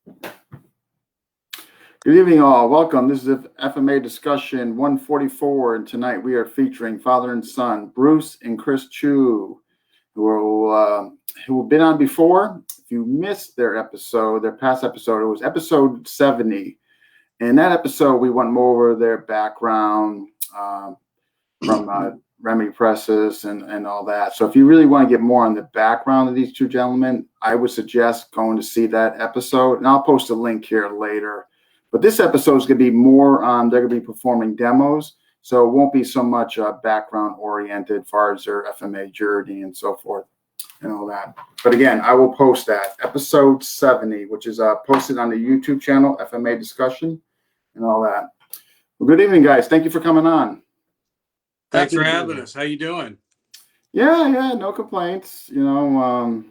Good evening, all. Welcome. This is FMA discussion 144, and tonight we are featuring father and son, Bruce and Chris Chiu, who have been on before. If you missed their past episode, it was episode 70. In that episode, we went more over their background from Remedy Presses and all that. So if you really want to get more on the background of these two gentlemen, I would suggest going to see that episode, and I'll post a link here later. But this episode is going to be more on, they're going to be performing demos, so it won't be so much background oriented as far as their FMA journey and so forth and all that. But again, I will post that, episode 70, which is posted on the YouTube channel, FMA Discussion and all that. Well, good evening, guys. Thank you for coming on. Thanks for having us. How you doing? Yeah, no complaints. You know,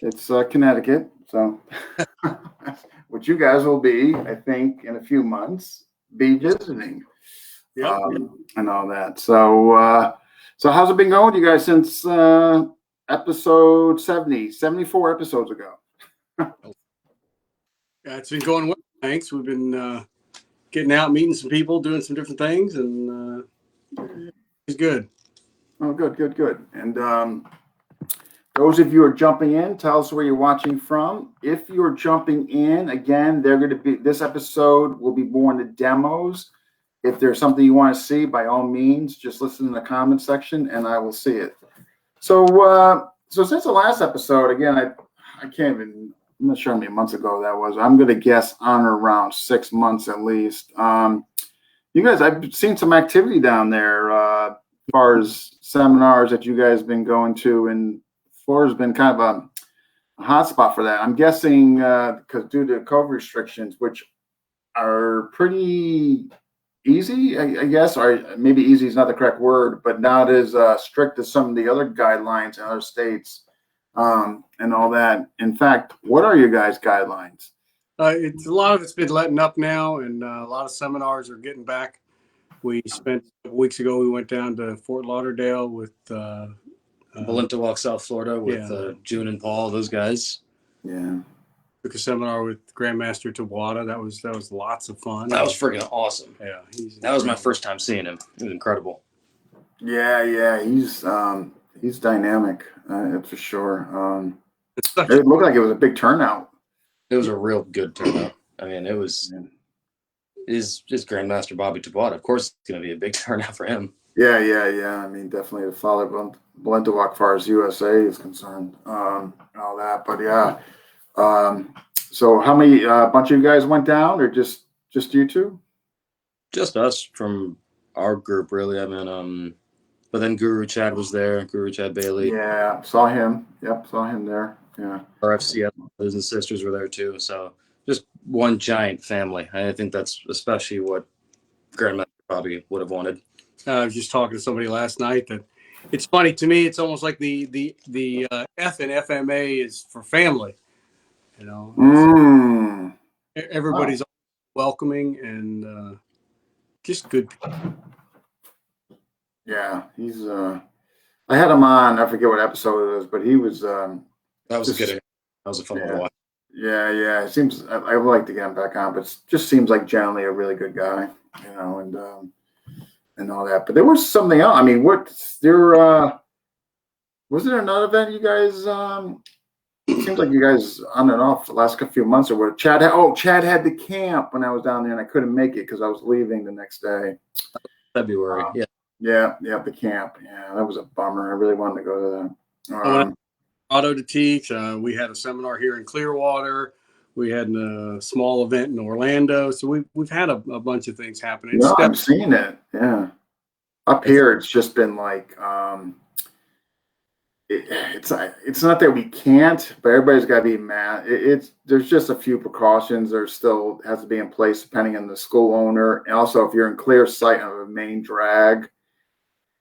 it's Connecticut, so... which you guys will be, I think, in a few months, be visiting, and all that. So, so how's it been going with you guys since episode 70, 74 episodes ago? Yeah, it's been going well. Thanks. We've been getting out, meeting some people, doing some different things, and it's good. Oh, good. And those of you who are jumping in, tell us where you're watching from. If you're jumping in, again, this episode will be more in the demos. If there's something you want to see, by all means, just listen in the comment section and I will see it. So since the last episode, again, I can't even, I'm not sure how many months ago that was. I'm going to guess on or around 6 months at least. You guys, I've seen some activity down there as far as seminars that you guys have been going to, and Florida's been kind of a hot spot for that. I'm guessing because due to COVID restrictions, which are pretty easy, I guess, or maybe easy is not the correct word, but not as strict as some of the other guidelines in other states and all that. In fact, what are your guys' guidelines? It's a lot of it's been letting up now, and a lot of seminars are getting back. We spent a couple weeks ago. We went down to Fort Lauderdale with Walk, South Florida, with June and Paul, those guys. Yeah. Took a seminar with Grandmaster Tawada. That was lots of fun. That was freaking awesome. Yeah, that was my first time seeing him. It was incredible. Yeah, he's dynamic, that's for sure. It looked like it was a big turnout. It was a real good turnout. I mean, it was just Grandmaster Bobby Tawada. Of course, it's going to be a big turnout for him. Yeah. I mean, definitely the father Blendewalk as far as USA is concerned, and all that. But yeah, so how many bunch of you guys went down, or just you two? Just us from our group, really. I mean, but then Guru Chad was there. Guru Chad Bailey. Yeah, saw him. Yep, saw him there. Yeah. Our FCS brothers and sisters were there too. So just one giant family. I think that's especially what Grandmaster Bobby would have wanted. I was just talking to somebody last night that it's funny to me. It's almost like the F in FMA is for family. You know, everybody's welcoming and just good people. Yeah, he's. I had him on. I forget what episode it was, but he was. That was good. That was a fun one to watch. Yeah. It seems I would like to get him back on, but it just seems like generally a really good guy, you know, and all that. But there was something else. I mean, was there another event you guys? It seems like you guys on and off the last few months or what? Chad had the camp when I was down there, and I couldn't make it because I was leaving the next day. February. Yeah, the camp. Yeah, that was a bummer. I really wanted to go to that. Auto to teach. We had a seminar here in Clearwater. We had a small event in Orlando. So we've had a bunch of things happening. No, I'm seeing it. Yeah, up here it's just been like it's not that we can't, but everybody's got to be mad. There's just a few precautions. There still has to be in place depending on the school owner, and also if you're in clear sight of a main drag,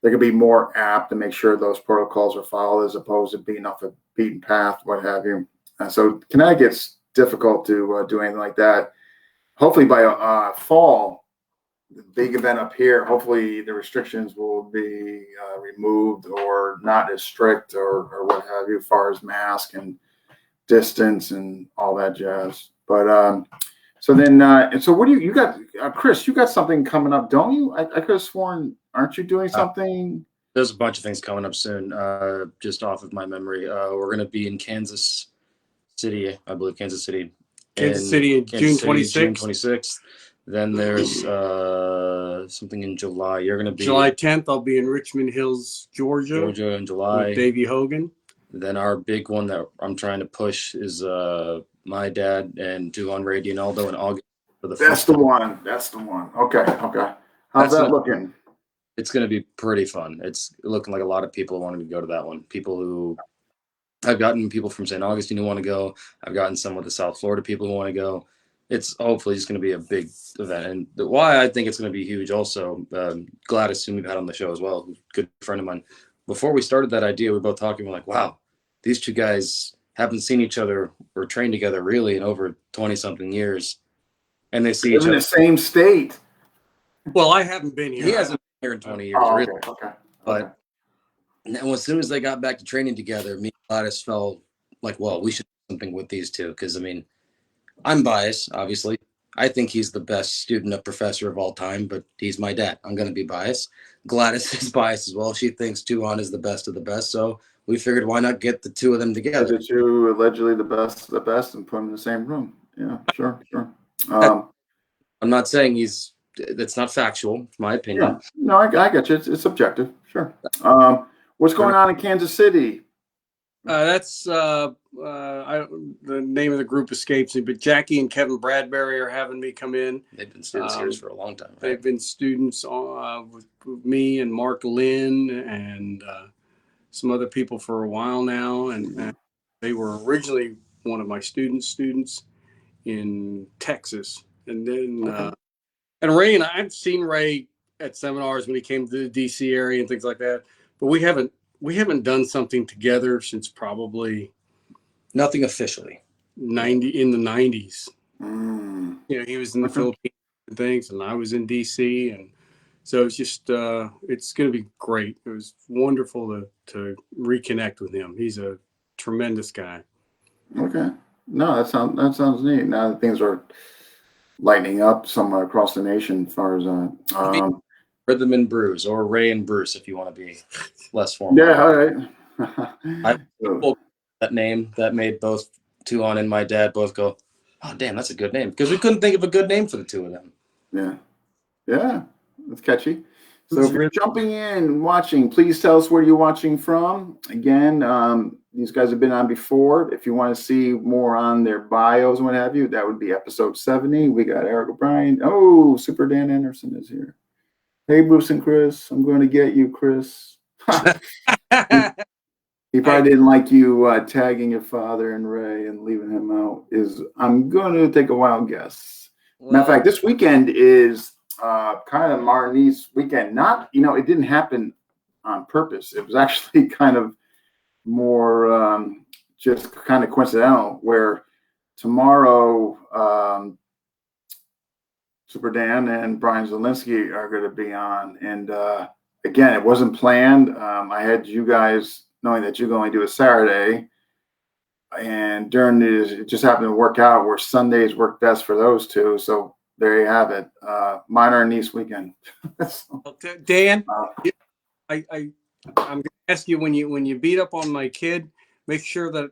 they could be more apt to make sure those protocols are followed as opposed to being off a beaten path, what have you. So Connecticut's difficult to do anything like that. Hopefully by fall, the big event up here, hopefully the restrictions will be removed or not as strict or what have you, as far as mask and distance and all that jazz. But so then, and so what do you got, Chris? You got something coming up, don't you? I could have sworn, aren't you doing something? There's a bunch of things coming up soon. Just off of my memory, we're going to be in Kansas City, I believe, Kansas City in June 26th. June 26th. Then there's something in July. You're going to be July 10th. I'll be in Richmond Hills, Georgia in July. With Davey Hogan. Then our big one that I'm trying to push is my dad and Juan Ray Dinaldo in August. That's the one. That's the one. Okay. How's that looking? It's going to be pretty fun. It's looking like a lot of people wanting to go to that one. People who I've gotten people from St. Augustine who want to go. I've gotten some of the South Florida people who want to go. It's hopefully just going to be a big event. And why I think it's going to be huge also, Gladys, who we've had on the show as well, who's a good friend of mine. Before we started that idea, we were both talking, we're like, wow, these two guys haven't seen each other or trained together really in over 20-something years. And they see each other in the same state. Well, I haven't been here. He hasn't been here in 20 years, Oh, really. okay. But now, as soon as they got back to training together, me and Gladys felt like, well, we should do something with these two. Because, I mean, I'm biased, obviously. I think he's the best student of professor of all time, but he's my dad. I'm going to be biased. Gladys is biased as well. She thinks Tuan is the best of the best. So we figured, why not get the two of them together? The two allegedly the best of the best and put them in the same room. Yeah, sure. I'm not saying that's not factual, my opinion. Yeah. No, I get you. It's subjective. Sure. What's going on in Kansas City? That's the name of the group escapes me, but Jackie and Kevin Bradbury are having me come in. They've been students here for a long time. Right? They've been students with me and Mark Lynn and some other people for a while now, and they were originally one of my students in Texas, and then and Ray and I've seen Ray at seminars when he came to the DC area and things like that, but we haven't done something together since probably nothing officially in the 90s. You know, he was in the Philippines and things, and I was in DC, and so it's just it's going to be great. It was wonderful to reconnect with him. He's a tremendous guy. Okay. No, that sounds neat. Now that things are lightening up somewhere across the nation as far as Rhythm and Bruce, or Ray and Bruce, if you want to be less formal. Yeah, all right. That name that made both Tuan and my dad both go, oh, damn, that's a good name. Because we couldn't think of a good name for the two of them. Yeah, that's catchy. So if you're jumping in, watching, please tell us where you're watching from. Again, these guys have been on before. If you want to see more on their bios and what have you, that would be episode 70. We got Eric O'Brien. Oh, Super Dan Anderson is here. Hey, Bruce and Chris. I'm going to get you, Chris. He probably didn't like you tagging your father and Ray and leaving him out. I'm going to take a wild guess. Matter of fact, this weekend is kind of Martin's weekend. Not, it didn't happen on purpose. It was actually kind of more just kind of coincidental, where tomorrow Super Dan and Brian Zielinski are going to be on. And again, it wasn't planned. I had you guys knowing that you can only do a Saturday. And during this, it just happened to work out where Sundays work best for those two. So there you have it. Minor and niece weekend. Dan, I'm going to ask you, when you beat up on my kid, make sure that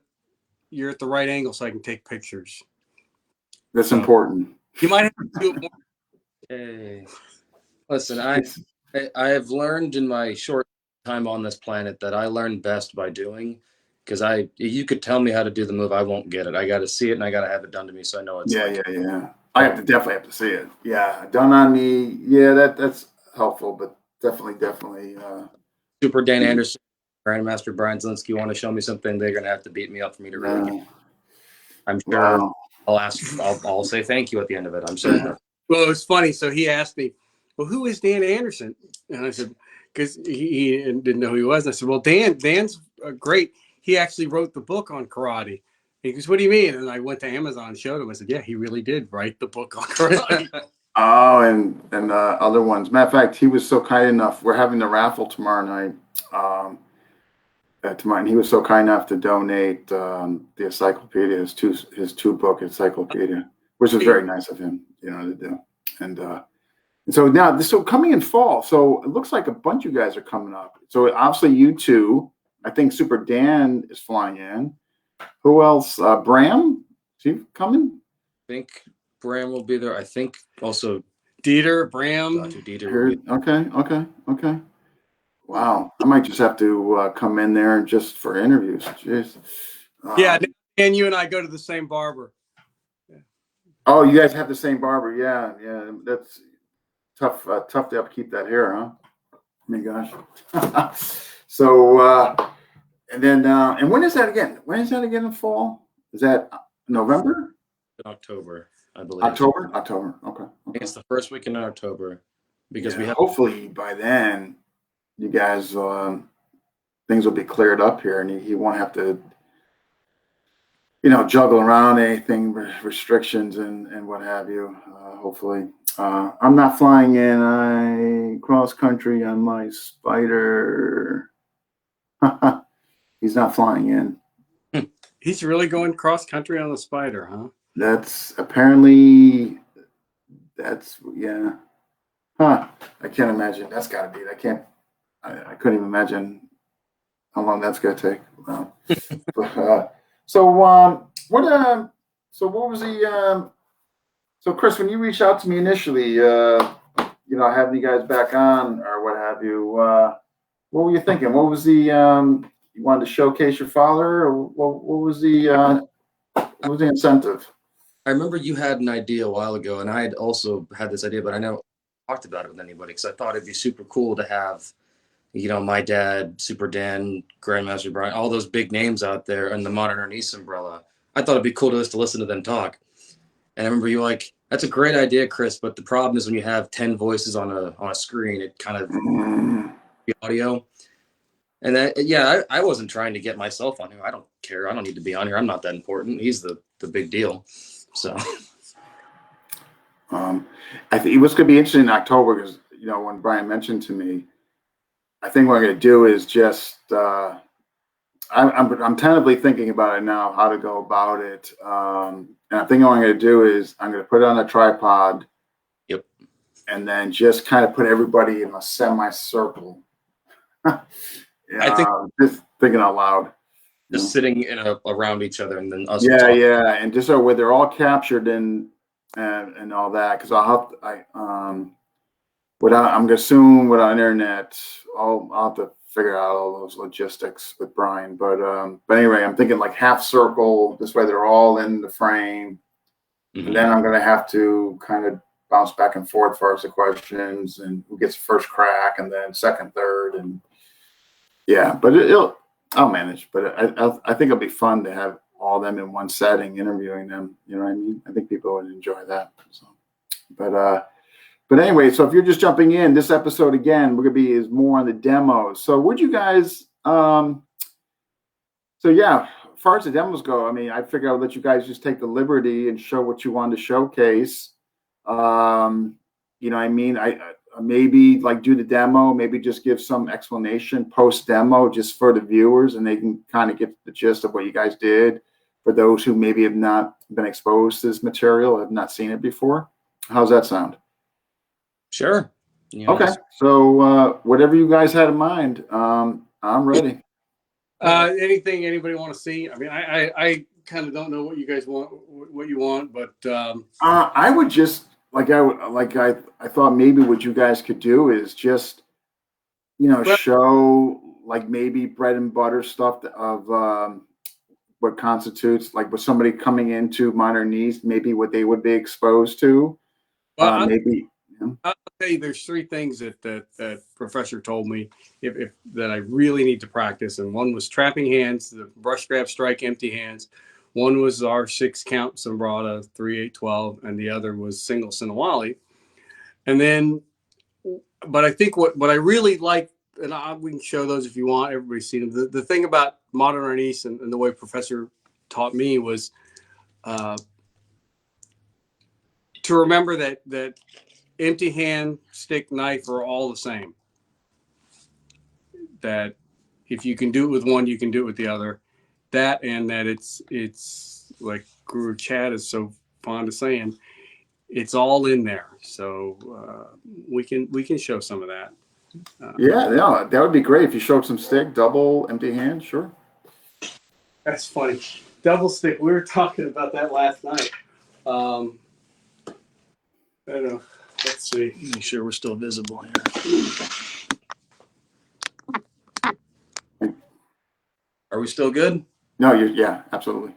you're at the right angle so I can take pictures. That's important. You might have to do it more. Hey, listen, I have learned in my short time on this planet that I learn best by doing. Because you could tell me how to do the move, I won't get it. I got to see it and I got to have it done to me so I know it's. Yeah. I definitely have to see it. Yeah, done on me. Yeah, that's helpful, but definitely. Super Dan Anderson, Grandmaster Brian Zielinski want to show me something, they're gonna have to beat me up for me to really get it. I'm sure. Wow. I'll say thank you at the end of it. I'm sure. Well, it was funny. So he asked me, well, who is Dan Anderson? And I said, because he didn't know who he was. And I said, well, Dan's great. He actually wrote the book on karate. He goes, what do you mean? And I went to Amazon and showed him. I said, yeah, he really did write the book on karate. Oh, and other ones. Matter of fact, he was so kind enough. We're having the raffle tomorrow night. to mine. He was so kind enough to donate the encyclopedia, his two book encyclopedia, which was very nice of him, to do. And so now so coming in fall, so it looks like a bunch of you guys are coming up. So obviously you two, I think Super Dan is flying in. Who else? Bram, is he coming? I think Bram will be there. I think also Dieter, Bram. Dr. Dieter will be Okay. Wow, I might just have to come in there just for interviews. Jeez. Yeah, and you and I go to the same barber. Oh, you guys have the same barber? Yeah. That's tough. Tough to upkeep that hair, huh? Oh my gosh. So, and then, and when is that again? When is that again in fall? Is that November? in October, I believe. October. Okay. I think it's the first weekend in October because we have. Hopefully by then, you guys, things will be cleared up here, and he won't have to, juggle around anything, restrictions and what have you. Hopefully, I'm not flying in. I cross country on my Spider. He's not flying in. He's really going cross country on the Spider, huh? That's apparently. Yeah. Huh. I can't imagine. That's got to be. I couldn't even imagine how long that's gonna take. Wow. So what was the so Chris, when you reached out to me initially, having you guys back on or what have you, what were you thinking? What was the you wanted to showcase your father, or what was the incentive? I remember you had an idea a while ago, and I had also had this idea, but I never talked about it with anybody because I thought it'd be super cool to have, my dad, Super Dan, Grandmaster Brian, all those big names out there and the Modern Ernie's umbrella. I thought it'd be cool to listen to them talk. And I remember you like, that's a great idea, Chris, but the problem is when you have 10 voices on a screen, it kind of the audio. And that, I wasn't trying to get myself on here. I don't care. I don't need to be on here. I'm not that important. He's the big deal. So, I think it was going to be interesting in October because when Brian mentioned to me, I think what I'm going to do is just I'm tentatively thinking about it now, how to go about it. And I think what I'm going to do is I'm going to put it on a tripod. Yep. And then just kind of put everybody in a semicircle. I think just thinking out loud. Just sitting around each other and then us. Yeah, and just so where they're all captured and all that, because I'm gonna assume without internet, I'll have to figure out all those logistics with Brian. But anyway, I'm thinking like half circle. This way, they're all in the frame, and then I'm gonna have to kind of bounce back and forth for the questions and who gets first crack, and then second, third, and yeah. But I'll manage. But I think it'll be fun to have all them in one setting, interviewing them. You know what I mean? I think people would enjoy that. So, but anyway, so if you're just jumping in, this episode again, we're gonna is more on the demos. So would you guys? So yeah, as far as the demos go, I mean, I figured I would let you guys just take the liberty and show what you wanted to showcase. I mean, I maybe like do the demo, maybe just give some explanation post demo just for the viewers, and they can kind of get the gist of what you guys did. For those who maybe have not been exposed to this material, have not seen it before. How's that sound? Sure. Okay. So whatever you guys had in mind, I'm ready. Anything anybody want to see? I mean, I kind of don't know what you guys want, what you want, but I would just I thought maybe what you guys could do is just show like maybe bread and butter stuff of what constitutes like with somebody coming into Modern East, maybe what they would be exposed to. Well, maybe. I'll tell you, there's three things that Professor told me if that I really need to practice, and one was trapping hands, the brush grab strike, empty hands. One was our 6-count Sombrata 3-8-12, and the other was single Sinawali. And then, but I think what I really like, and we can show those if you want. Everybody's seen them. The thing about Modern Arnis and the way Professor taught me was to remember that empty hand, stick, knife are all the same. That if you can do it with one, you can do it with the other. That and that it's like Guru Chad is so fond of saying, it's all in there. So we can show some of that. Yeah, no, that would be great if you showed some stick, double, empty hand, sure. That's funny. Double stick. We were talking about that last night. I don't know. Let's see. Make sure we're still visible here. Are we still good? No, yeah, absolutely.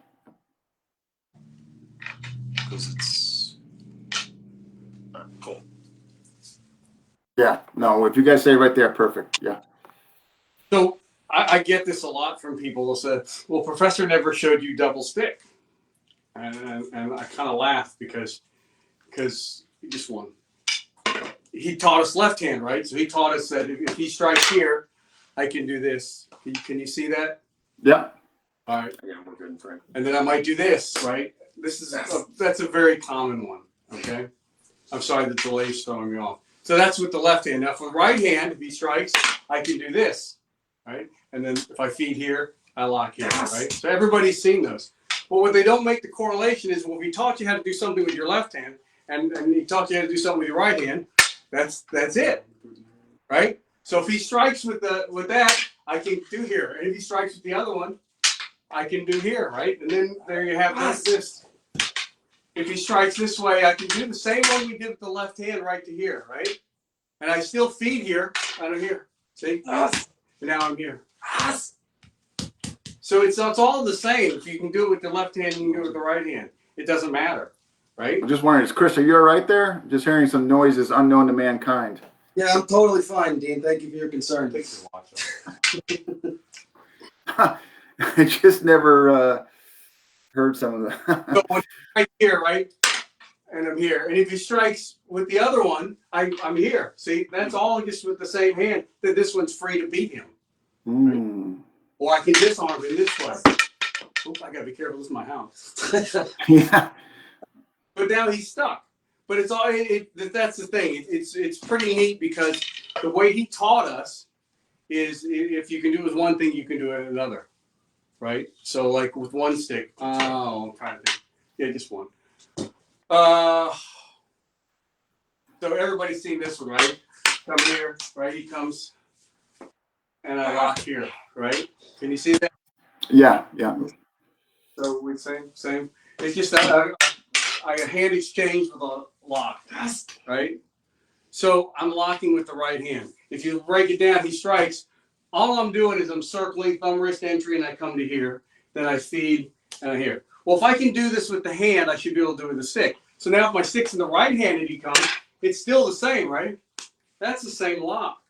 Because it's Cool. Yeah, no, if you guys say right there, perfect. Yeah. So I get this a lot from people who say, well, Professor never showed you double stick. And I kind of laugh because he just won. He taught us left hand, right? So he taught us that if he strikes here, I can do this. Can you see that? Yeah. All right. yeah, we're good in frame. And then I might do this, right? That's a very common one, okay? I'm sorry, the delay's throwing me off. So that's with the left hand. Now for the right hand, if he strikes, I can do this, right? And then if I feed here, I lock here, right? So everybody's seen those. But what they don't make the correlation is, well, if he taught you how to do something with your left hand, and he taught you how to do something with your right hand, that's it, right? So if he strikes with that, I can do here. And if he strikes with the other one, I can do here, right? And then there you have this. If he strikes this way, I can do the same one we did with the left hand right to here, right? And I still feed here, and I'm here. See? And now I'm here. So it's all the same. If you can do it with the left hand, you can do it with the right hand. It doesn't matter, right? I'm just wondering, is Chris, are you all right there? Just hearing some noises unknown to mankind. Yeah, I'm totally fine, Dean. Thank you for your concern. Thanks for watching. I just never heard some of the. So when right here, right? And I'm here. And if he strikes with the other one, I'm here. See, that's all just with the same hand. That this one's free to beat him. Mm. Or I can disarm him this way. Oop, I gotta be careful. This is my house. Yeah. But now he's stuck. But it's all. That's the thing. It's pretty neat because the way he taught us is if you can do it with one thing, you can do it with another, right? So like with one stick. Oh, I'm trying to think. Yeah, just one. So everybody's seen this one, right? Come here, right? He comes, and I lock here, right? Can you see that? Yeah. Yeah. So we same. It's just a hand exchange with a lock, right? So I'm locking with the right hand. If you break it down, he strikes. All I'm doing is I'm circling thumb wrist entry, and I come to here. Then I feed, and I here. Well, if I can do this with the hand, I should be able to do it with the stick. So now if my stick's in the right hand and he comes, it's still the same, right? That's the same lock.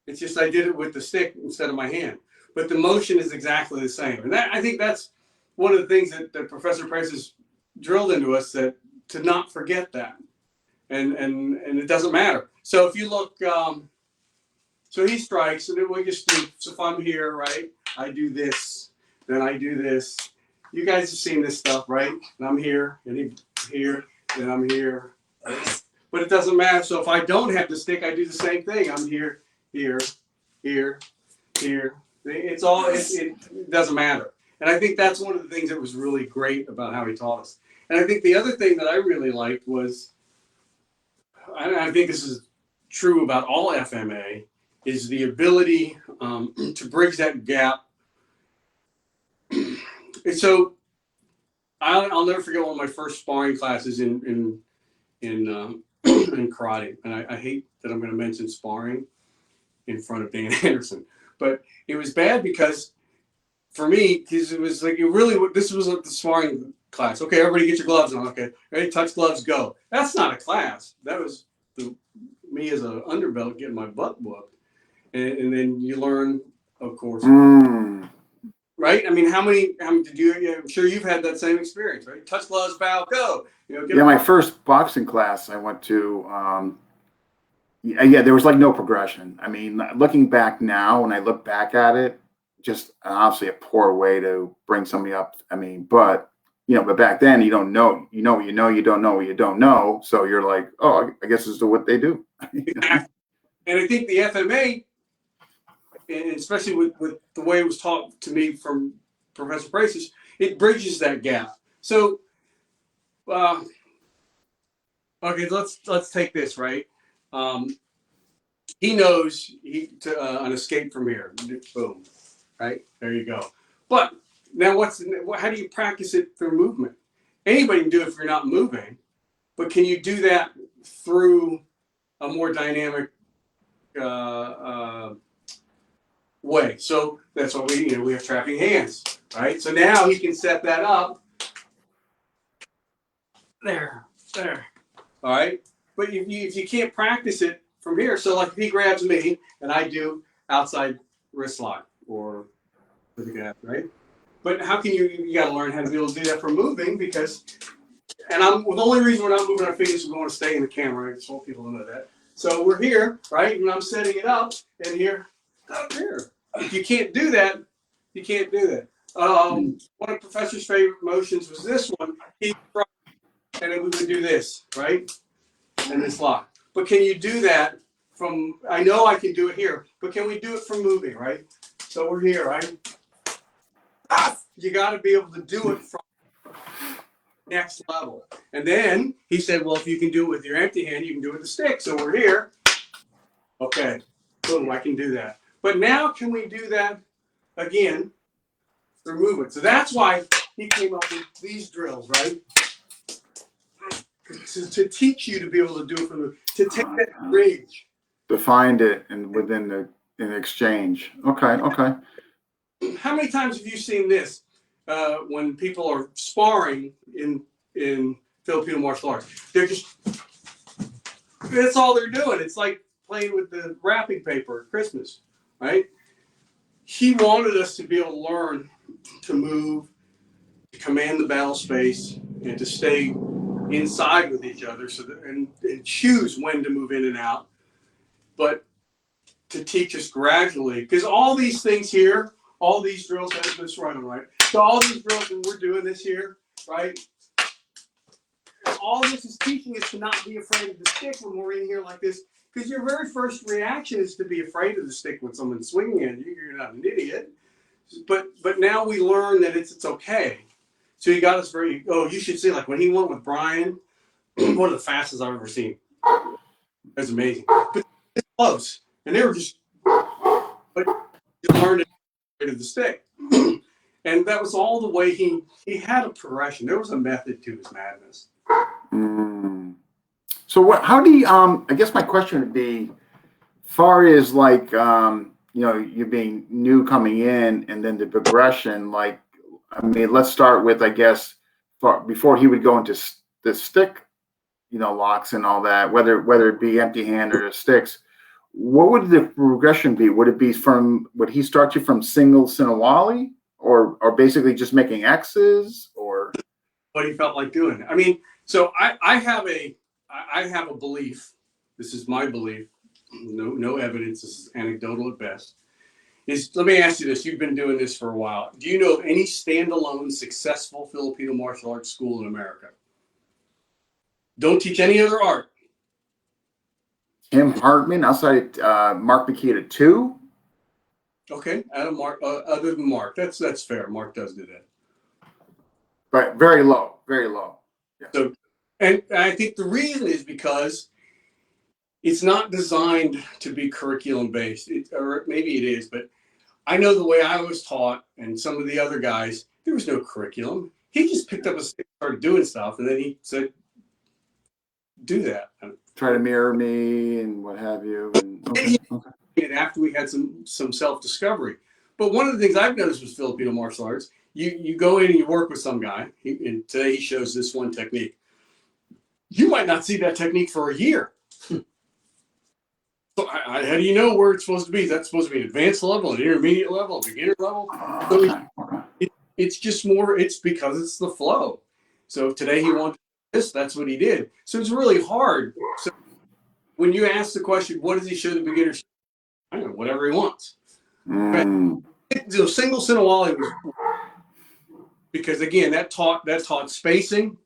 It's just I did it with the stick instead of my hand. But the motion is exactly the same. And I think that's one of the things that Professor Price has drilled into us, that to not forget that. And it doesn't matter. So if you look, so he strikes, and then we just do, so if I'm here, right, I do this, then I do this. You guys have seen this stuff, right? And I'm here, and he's here, and I'm here. But it doesn't matter. So if I don't have the stick, I do the same thing. I'm here, here, here, here. It's all, it doesn't matter. And I think that's one of the things that was really great about how he taught us. And I think the other thing that I really liked was, I think this is true about all FMA, is the ability to bridge that gap. And so I'll never forget one of my first sparring classes in karate. And I hate that I'm going to mention sparring in front of Dan Anderson, but it was bad because for me, because it was like, this was like the sparring class. Okay, everybody get your gloves on. Okay, ready, touch gloves, go. That's not a class. That was me as an underbelt getting my butt whooped. And then you learn, of course, right? I mean, how many did you? I'm sure you've had that same experience, right? Touch gloves, bow, go. Yeah, my first boxing class I went to, yeah, there was like no progression. I mean, looking back now, when I look back at it, just obviously a poor way to bring somebody up. I mean, but back then you don't know, you don't know what you don't know. So you're like, oh, I guess this is what they do. And I think the FMA, and especially with the way it was taught to me from Professor Braces, it bridges that gap. So, okay, let's take this, right. He knows an escape from here. Boom, right there you go. But now, how do you practice it through movement? Anybody can do it if you're not moving, but can you do that through a more dynamic way? So that's what we have trapping hands, right? So now he can set that up there. All right, but if you can't practice it from here, so like if he grabs me and I do outside wrist lock or with a gap, right? But how can you got to learn how to be able to do that for moving, because, and the only reason we're not moving our feet is we want to stay in the camera. I just want people to know that. So we're here, right? And I'm setting it up, and here, up here. If you can't do that, you can't do that. One of Professor's favorite motions was this one. And then we would do this, right? And this lock. But can you do that from, I know I can do it here, but can we do it from moving, right? So we're here, right? You got to be able to do it from next level. And then he said, well, if you can do it with your empty hand, you can do it with the stick. So we're here. Okay, boom, I can do that. But now can we do that again through movement? So that's why he came up with these drills, right? To teach you to be able to do it from to take that bridge. To find it and within in exchange. Okay. How many times have you seen this when people are sparring in Filipino martial arts? They're just, that's all they're doing. It's like playing with the wrapping paper at Christmas, right? He wanted us to be able to learn to move, to command the battle space, and to stay inside with each other, so that, and choose when to move in and out, but to teach us gradually, because all these things here, all these drills have this right. So all these drills, and we're doing this here, right? All this is teaching us to not be afraid of the stick when we're in here like this, because your very first reaction is to be afraid of the stick when someone's swinging at you. You're not an idiot, but now we learn that it's okay. So he got us very. Oh, you should see, like when he went with Brian, one of the fastest I've ever seen. That's amazing. But it's close, and they were just. But you learned to the stick, and that was all the way he had a progression. There was a method to his madness. So what? How do you? I guess my question would be, far as like you being new coming in, and then the progression, like. I mean, let's start with, I guess, before he would go into the stick, locks and all that, whether it be empty hand or the sticks, what would the progression be? Would he start you from single Sinawali, or basically just making X's, or what he felt like doing? I mean, so I have a belief. This is my belief. No evidence. This is anecdotal at best. Let me ask you this. You've been doing this for a while. Do you know of any standalone successful Filipino martial arts school in America? Don't teach any other art. Tim Hartman outside Mark Makita too? Okay, Mark. Other than Mark, that's fair. Mark does do that, but very low. Yeah. So, and I think the reason is because it's not designed to be curriculum based, or maybe it is, but I know the way I was taught, and some of the other guys, there was no curriculum. He just picked up a stick, started doing stuff, and then he said, "Do that." Try to mirror me and what have you. And after we had some self-discovery, but one of the things I've noticed with Filipino martial arts, you go in and you work with some guy, and today he shows this one technique. You might not see that technique for a year. So how do you know where it's supposed to be? That's supposed to be an advanced level, an intermediate level, a beginner level. So it's just more, it's because it's the flow. So today he wanted this, that's what he did. So it's really hard. So when you ask the question, what does he show the beginners? I don't know, whatever he wants. So single Sinawali was, because again, that taught spacing,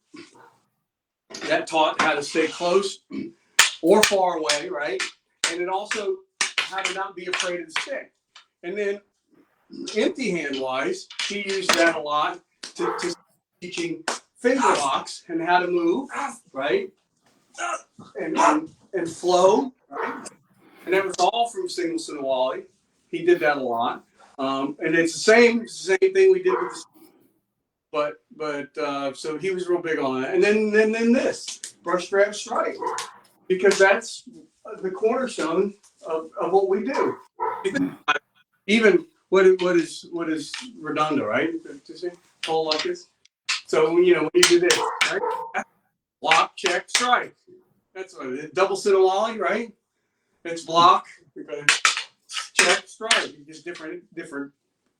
that taught how to stay close or far away, right? And it also how to not be afraid of the stick. And then empty hand wise, he used that a lot to teaching finger locks and how to move, right? And flow, right? And that was all from Single Sinawali. He did that a lot. And it's the same thing we did with the, so he was real big on it. And then this brush grab strike, because that's the cornerstone of what we do. Even what is redondo, right? To say hold like this. So when you do this, right? Block, check, strike. That's what it is. Double Sinawali, right? It's block, check, strike. Just different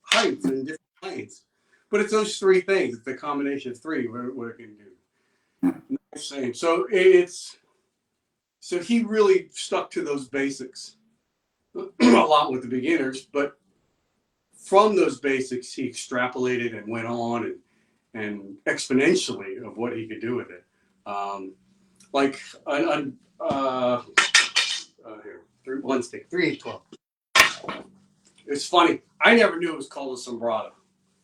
heights and different lanes. But it's those three things. It's the combination of three what it can do. Same. So he really stuck to those basics a lot with the beginners, but from those basics he extrapolated and went on and exponentially of what he could do with it. Like here, one stick, 3-8-12. It's funny. I never knew it was called a sombrado.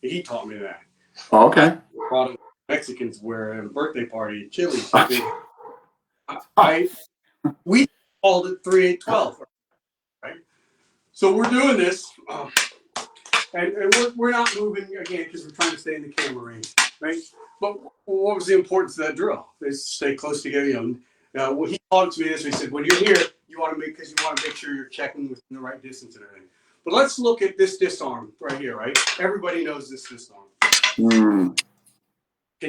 He taught me that. Oh, okay. Sombrado Mexicans wear at a birthday party at Chili's. We called it 3-8-12, right? So we're doing this, and we're not moving again because we're trying to stay in the camera range, right? But what was the importance of that drill? Is stay close together. Well, he taught it to me this way. He said, when you're here, you want to make sure you're checking within the right distance and everything. But let's look at this disarm right here, right? Everybody knows this disarm. Can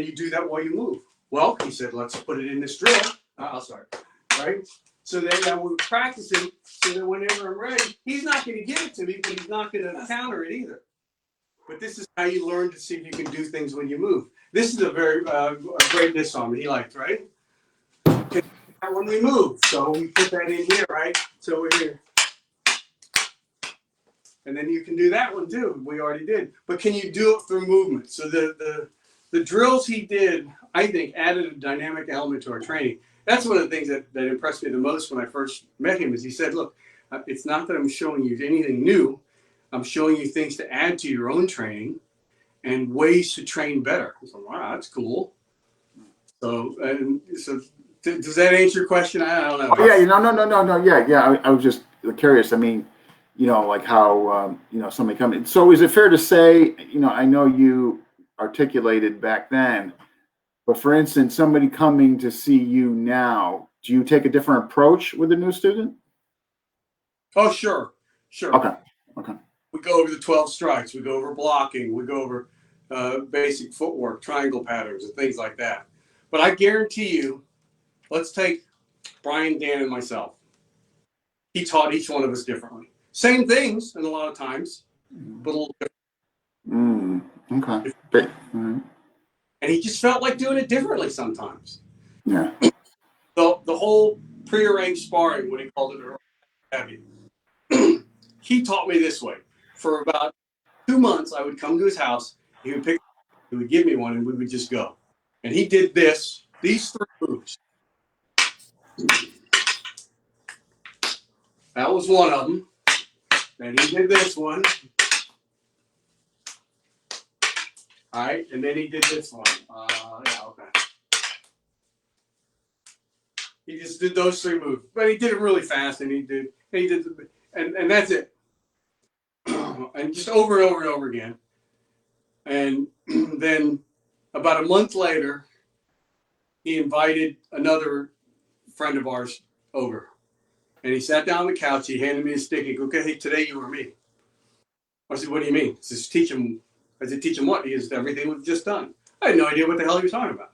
you do that while you move? Well, he said, let's put it in this drill. I'll start, right? So then we're practicing so that whenever I'm ready, he's not going to give it to me, but he's not going to counter it either. But this is how you learn to see if you can do things when you move. This is a very a great disarm he liked, right? When we move, so we put that in here, right? So we're here. And then you can do that one too. We already did. But can you do it through movement? So the drills he did, I think, added a dynamic element to our training. That's one of the things that impressed me the most when I first met him is he said, look, it's not that I'm showing you anything new. I'm showing you things to add to your own training and ways to train better. I was like, wow, that's cool. So does that answer your question? I don't know. Oh, yeah, no. Yeah. I was just curious. I mean, like how, somebody coming. So is it fair to say, I know you articulated back then, but for instance, somebody coming to see you now, do you take a different approach with a new student? Oh, sure. Okay. We go over the 12 strikes. We go over blocking. We go over basic footwork, triangle patterns, and things like that. But I guarantee you, let's take Brian, Dan, and myself. He taught each one of us differently. Same things, and a lot of times, but a little different. Okay. And he just felt like doing it differently sometimes. Yeah. The whole prearranged sparring, what he called it, heavy. He taught me this way. For about 2 months, I would come to his house. He would give me one, and we would just go. And he did these 3 moves. That was one of them. And he did this one. All right, and then he did this one. Okay. He just did those 3 moves, but he did it really fast, and and that's it. And just over and over and over again. And then about a month later, he invited another friend of ours over. And he sat down on the couch, he handed me a stick, he goes, okay, hey, today you or me. I said, what do you mean? He says, teach him. I said, teach him what? He said, everything we've just done. I had no idea what the hell he was talking about.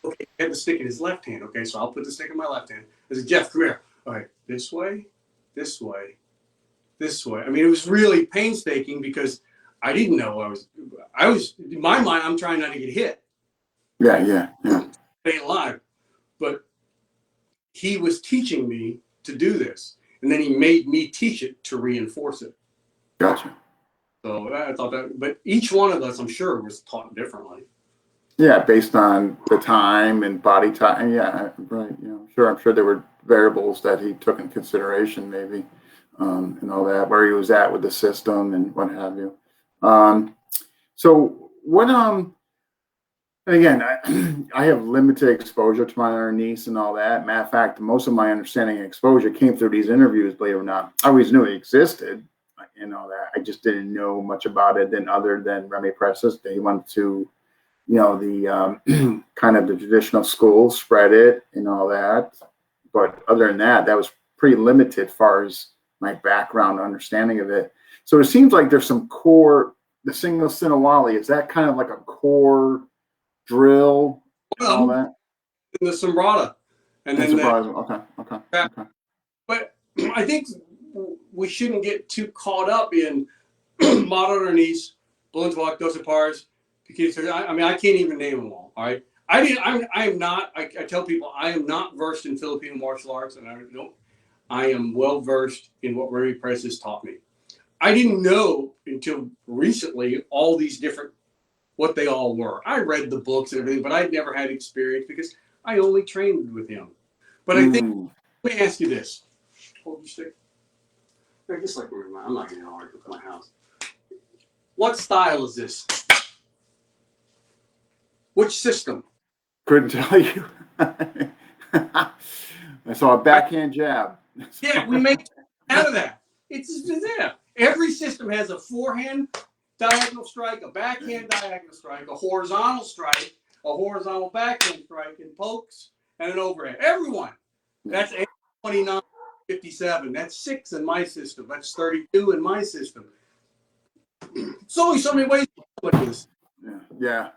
Okay, he had the stick in his left hand. Okay, so I'll put the stick in my left hand. I said, Jeff, come here. All right, this way, this way, this way. I mean, it was really painstaking because I didn't know I was in my mind, I'm trying not to get hit. Yeah. Stay alive. But he was teaching me to do this. And then he made me teach it to reinforce it. Gotcha. So I thought that, but each one of us, I'm sure, was taught differently. Yeah, based on the time and body time. Yeah, right. I'm sure there were variables that he took in consideration, maybe. and all that, where he was at with the system and what have you. So what and again, I have limited exposure to my inner niece and all that. Matter of fact, most of my understanding and exposure came through these interviews, believe it or not. I always knew it existed and all that. I just didn't know much about it other than Remy Presses. They went to, the kind of the traditional schools, spread it and all that. But other than that, that was pretty limited as far as my background understanding of it. So it seems like there's some core, the single Sinawali, is that kind of like a core drill and all that? The Sombrata. And then Okay. But I think we shouldn't get too caught up in modernities, Bluntwalk, Dosapars. I mean, I can't even name them all. All right. I tell people I am not versed in Filipino martial arts, and I am well versed in what Remy Press has taught me. I didn't know until recently all these different, what they all were. I read the books and everything, but I'd never had experience because I only trained with him. But I think, let me ask you this. Hold your stick. Just like I'm not getting hard with my house. What style is this? Which system? Couldn't tell you. I saw a backhand jab. Yeah, we make out of that. It's there. Every system has a forehand diagonal strike, a backhand diagonal strike, a horizontal strike, a horizontal backhand strike, and pokes, and an overhead. Everyone. That's 29, 57. That's 6 in my system. That's 32 in my system. It's only so many ways to do this. Yeah.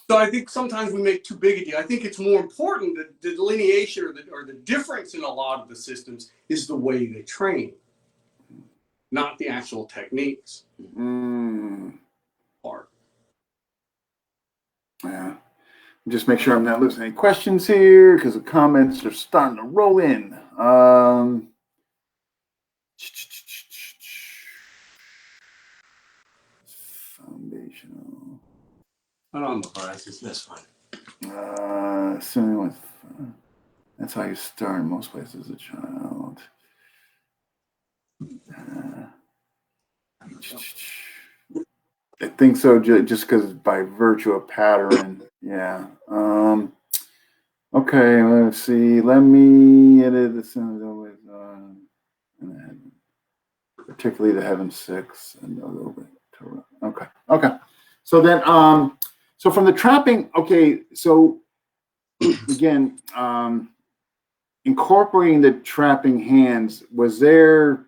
So I think sometimes we make too big a deal. I think it's more important that the delineation or the difference in a lot of the systems is the way they train, not the actual techniques. Part. Yeah. Just make sure I'm not losing any questions here because the comments are starting to roll in. Foundational. I don't know, that's fine. That's how you start in most places as a child. I think so, just because by virtue of pattern. Yeah. Okay, let's see. Let me edit this in always particularly the heaven 6 and a little bit. Okay. So then, so from the trapping, okay, so again, incorporating the trapping hands, was there,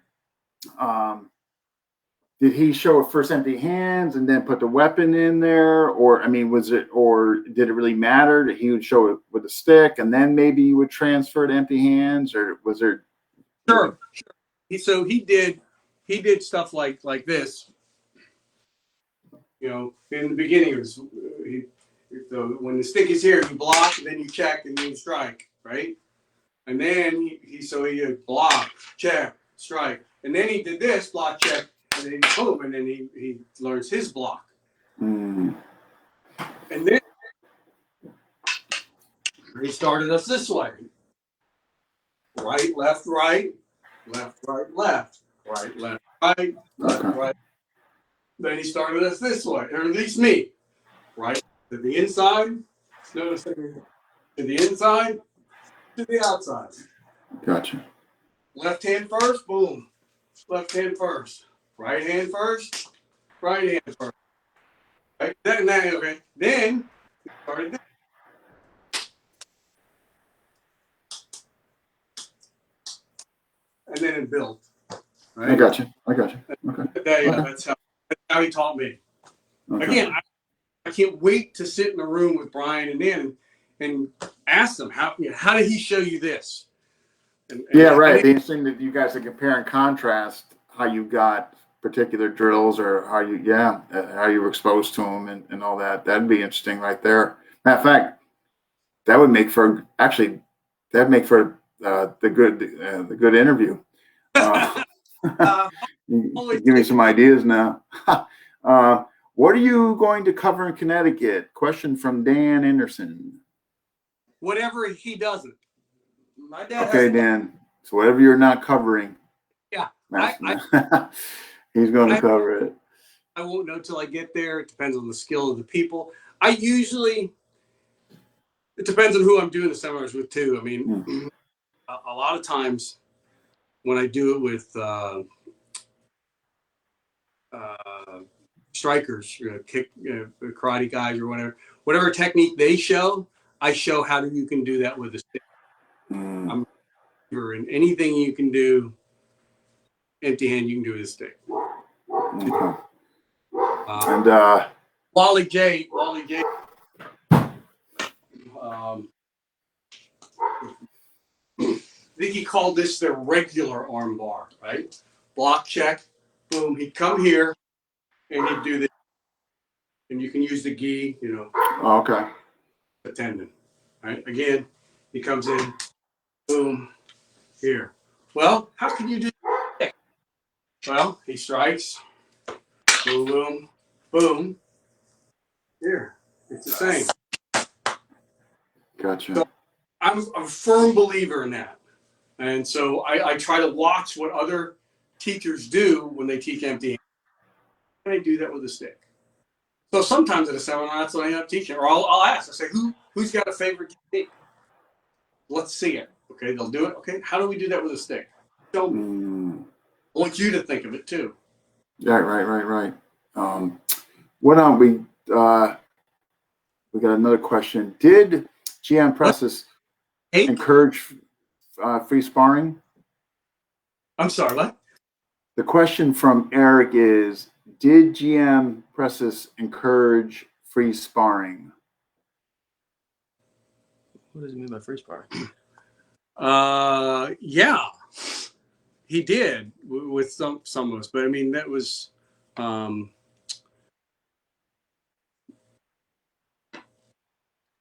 did he show it first empty hands and then put the weapon in there? Or, I mean, or did it really matter that he would show it with a stick and then maybe you would transfer to empty hands? Or was there? Sure. So he did stuff like this. In the beginning, it was when the stick is here, you block, and then you check, and then you strike, right? And then he did block, check, strike, and then he did this block, check, and then boom, and then he learns his block. And then he started us this way: right, left, right, left, right, left, right, left, right, left, right. Then he started us this way, or at least me, right to the inside, notice to the inside, to the outside. Gotcha. Left hand first, boom. Left hand first. Right hand first. Right hand first. Right? Okay. Then we started this. And then it built. Right? I gotcha. Okay. That's how he taught me. Okay. Again, I can't wait to sit in a room with Brian and Dan and ask them how did he show you this? Right. It's interesting that you guys can compare and contrast how you got particular drills or how you were exposed to them and all that. That'd be interesting right there. Matter of fact, that would make for the good interview. Give me some ideas now. What are you going to cover in Connecticut? Question from Dan Anderson. Whatever he doesn't. My dad Dan. So whatever you're not covering. Yeah. He's going to cover it. I won't know till I get there. It depends on the skill of the people. It depends on who I'm doing the seminars with too. I mean, a lot of times when I do it with strikers, kick, karate guys or whatever technique they show, I show how you can do that with a stick. I'm in anything you can do empty hand, you can do with a stick. Okay. Wally J. I think he called this the regular arm bar, right? Block check, boom. He'd come here and he'd do this. And you can use the gi, Okay. the tendon, right? Again, he comes in, boom, here. Well, how can you do that? Well, he strikes, boom, boom, boom. Here, it's the same. Gotcha. So I'm a firm believer in that. And so I try to watch what other teachers do when they teach empty hand. And I do that with a stick. So sometimes at a seminar, that's what I end up teaching. Or I'll ask, I say, who's got a favorite technique? Let's see it. Okay, they'll do it. Okay, how do we do that with a stick? Show me. I want you to think of it too. Yeah, right. What on we got another question. Did GM Presses encourage free sparring? I'm sorry, what? The question from Eric is, did GM Presses encourage free sparring? What does he mean by free sparring? Yeah, he did with some of us, but I mean that was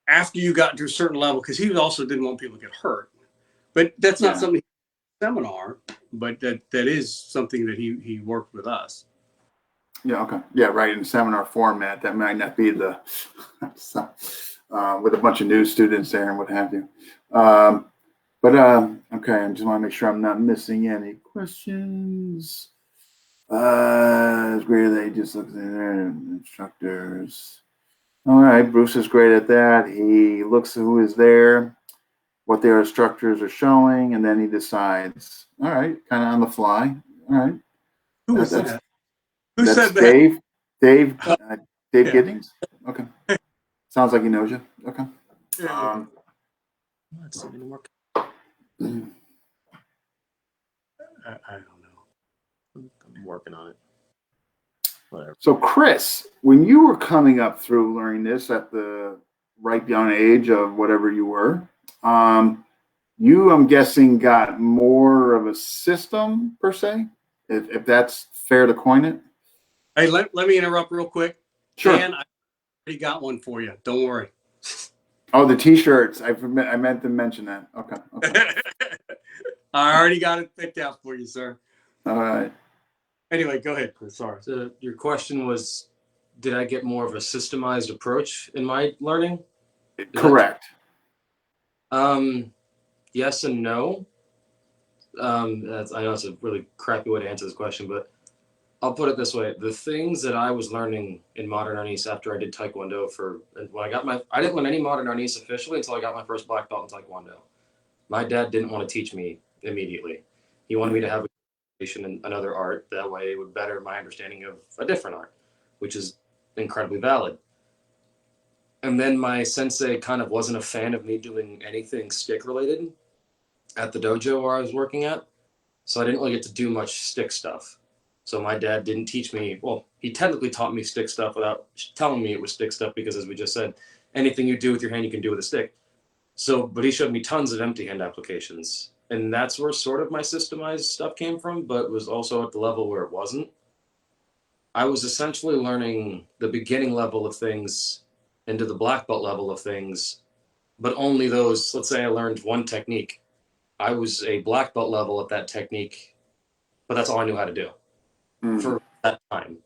after you got to a certain level, because he also didn't want people to get hurt. But that's not something seminar, but that is something that he worked with us. Yeah, okay. Yeah, right. In seminar format, that might not be the with a bunch of new students there and what have you. Okay, I just want to make sure I'm not missing any questions. It's great that he just looks at their instructors. All right, Bruce is great at that. He looks at who is there, what their instructors are showing, and then he decides. All right, kind of on the fly. All right. Who was that? Who said that? Dave Giddings? Okay. Sounds like he knows you. Okay. Let's see anymore. I don't know. I'm working on it. Whatever. So, Chris, when you were coming up through learning this at the right young age of whatever you were, you, I'm guessing, got more of a system per se, if that's fair to coin it. Hey, let me interrupt real quick. Sure. Dan, I already got one for you. Don't worry. Oh, the T-shirts. I meant to mention that. Okay. I already got it picked out for you, sir. All right. Anyway, go ahead, Chris. Sorry. So your question was, did I get more of a systemized approach in my learning? Correct. Yes and no. I know it's a really crappy way to answer this question, but I'll put it this way. The things that I was learning in modern Arnis after I did Taekwondo I didn't learn any modern Arnis officially until I got my first black belt in Taekwondo. My dad didn't want to teach me immediately. He wanted me to have in another art. That way it would better my understanding of a different art, which is incredibly valid. And then my sensei kind of wasn't a fan of me doing anything stick related at the dojo where I was working at. So I didn't really get to do much stick stuff. So my dad didn't teach me, well, he technically taught me stick stuff without telling me it was stick stuff, because as we just said, anything you do with your hand, you can do with a stick. So, but he showed me tons of empty hand applications. And that's where sort of my systemized stuff came from, but was also at the level where it wasn't. I was essentially learning the beginning level of things into the black belt level of things, but only those. Let's say I learned one technique. I was a black belt level at that technique, but that's all I knew how to do for that time,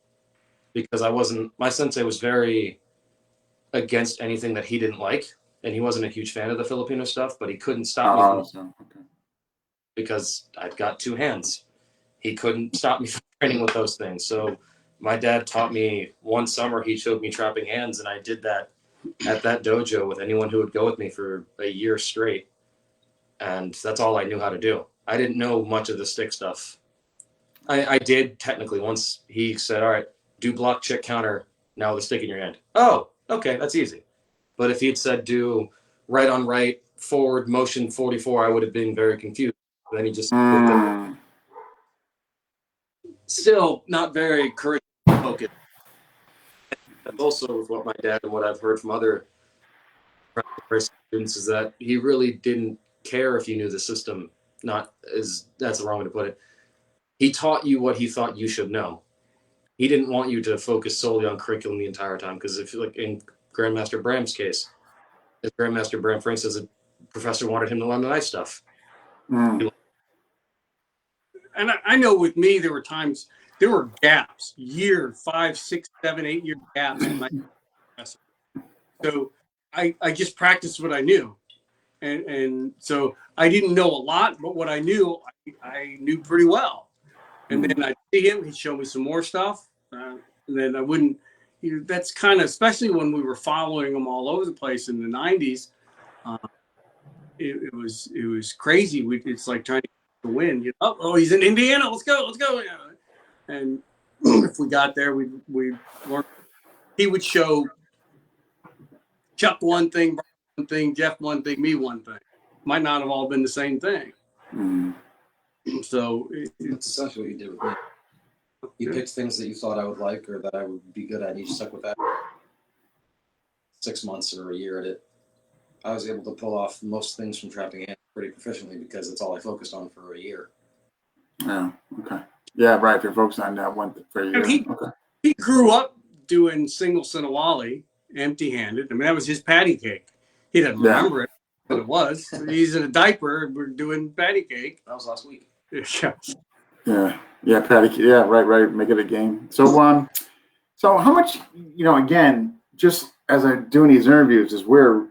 because my sensei was very against anything that he didn't like, and he wasn't a huge fan of the Filipino stuff, but he couldn't stop me from because I've got two hands. he couldn't stop me from training with those things. So my dad taught me one summer. He showed me trapping hands, and I did that at that dojo with anyone who would go with me for a year straight. And that's all I knew how to do. I didn't know much of the stick stuff. I did technically once he said, all right, do block, check, counter, now with a stick in your hand. Oh, okay, that's easy. But if he'd said do right on right, forward, motion 44, I would have been very confused. Then he just still not very curriculum focused. That's also with what my dad and what I've heard from other students is that he really didn't care if you knew the system. Not as that's the wrong way to put it. He taught you what he thought you should know. He didn't want you to focus solely on curriculum the entire time. Because if you like in Grandmaster Bram's case, as Grandmaster Bram Frank says, the professor wanted him to learn the nice stuff. And I know with me, there were gaps, 5, 6, 7, 8 year gaps in my professor. So I just practiced what I knew. And so I didn't know a lot, but what I knew pretty well. And then I'd see him, he'd show me some more stuff. And then I wouldn't, that's kind of, especially when we were following him all over the place in the 90s, it was crazy. It's like trying to win. Oh, he's in Indiana. Let's go. And if we got there, we learned. He would show Chuck one thing, Jeff one thing, me one thing. Might not have all been the same thing. So That's essentially what you did with me. You picked things that you thought I would like or that I would be good at, and you stuck with that. 6 months or a year at it. I was able to pull off most things from trapping hands pretty proficiently because it's all I focused on for a year. Yeah. Okay. Yeah. Right. If you're focused on that one for a year. He grew up doing single Sinawali, empty-handed. I mean, that was his patty cake. He didn't remember it, but it was. He's in a diaper. We're doing patty cake. That was last week. Yeah, patty. Yeah, right. Make it a game. So, so how much? Again, just as I'm doing these interviews, is where,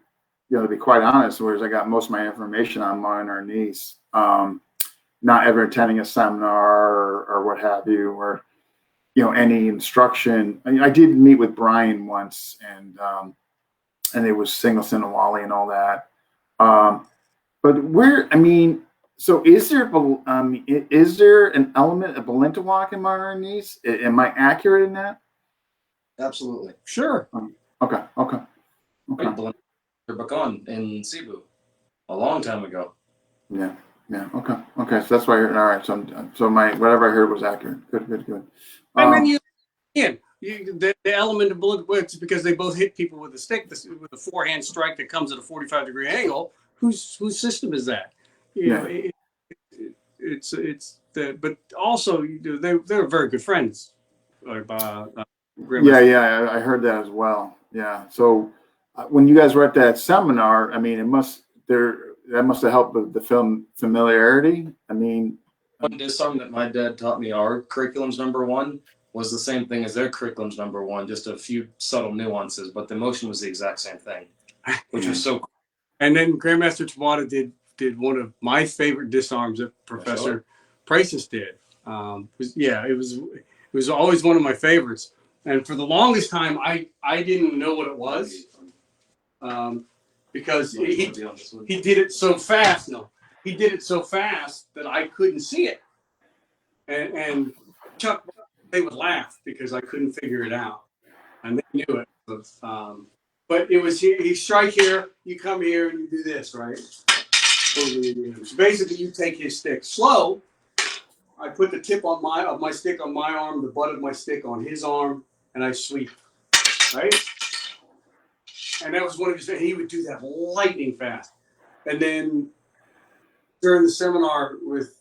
to be quite honest, whereas I got most of my information on mine or niece. Not ever attending a seminar or what have you, or any instruction. I did meet with Brian once, and it was single Sinawali and all that. But so is there an element of Balintawak in modern knees? Am I accurate in that? Absolutely. Sure. Okay. Bakan in Cebu a long time ago. Yeah. Okay. So that's why. All right. So my whatever I heard was accurate. Good. And then the element of bullet wicks because they both hit people with a stick, with a forehand strike that comes at a 45-degree angle. Whose system is that? But also they're very good friends. I heard that as well. Yeah. So when you guys were at that seminar, that must have helped with the film familiarity. One disarm that my dad taught me, our curriculum's #1, was the same thing as their curriculum's #1, just a few subtle nuances, but the motion was the exact same thing, which was so cool. And then Grandmaster Tabata did one of my favorite disarms that Professor Prices did. It was always one of my favorites. And for the longest time, I didn't know what it was because he did it so fast. No, he did it so fast that I couldn't see it. And Chuck, they would laugh because I couldn't figure it out. And they knew it. But it was he strike here, you come here, and you do this, right? So basically, you take his stick slow. I put the tip of my stick on my arm, the butt of my stick on his arm, and I sweep, right? And that was one of his things. He would do that lightning fast. And then during the seminar with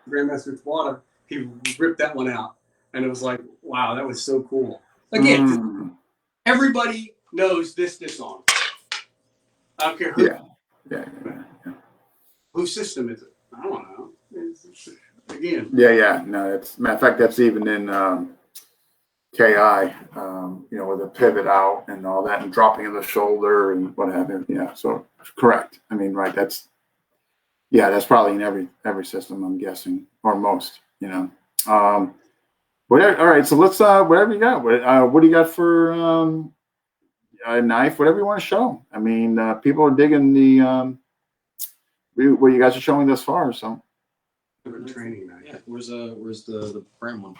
Grandmaster Tabata, he ripped that one out. And it was like, wow, that was so cool. Again, everybody knows this disarm. I don't care who. Yeah. Whose system is it? I don't know. Again. Yeah. No, matter of fact, that's even in KI, with the pivot out and all that, and dropping of the shoulder and what have you. Yeah, so correct. Right. That's probably in every system, I'm guessing, or most. Whatever. All right. So let's whatever you got. What do you got for a knife? Whatever you want to show. I mean, people are digging the what you guys are showing thus far. So. Training knife. Yeah. Where's the brand one?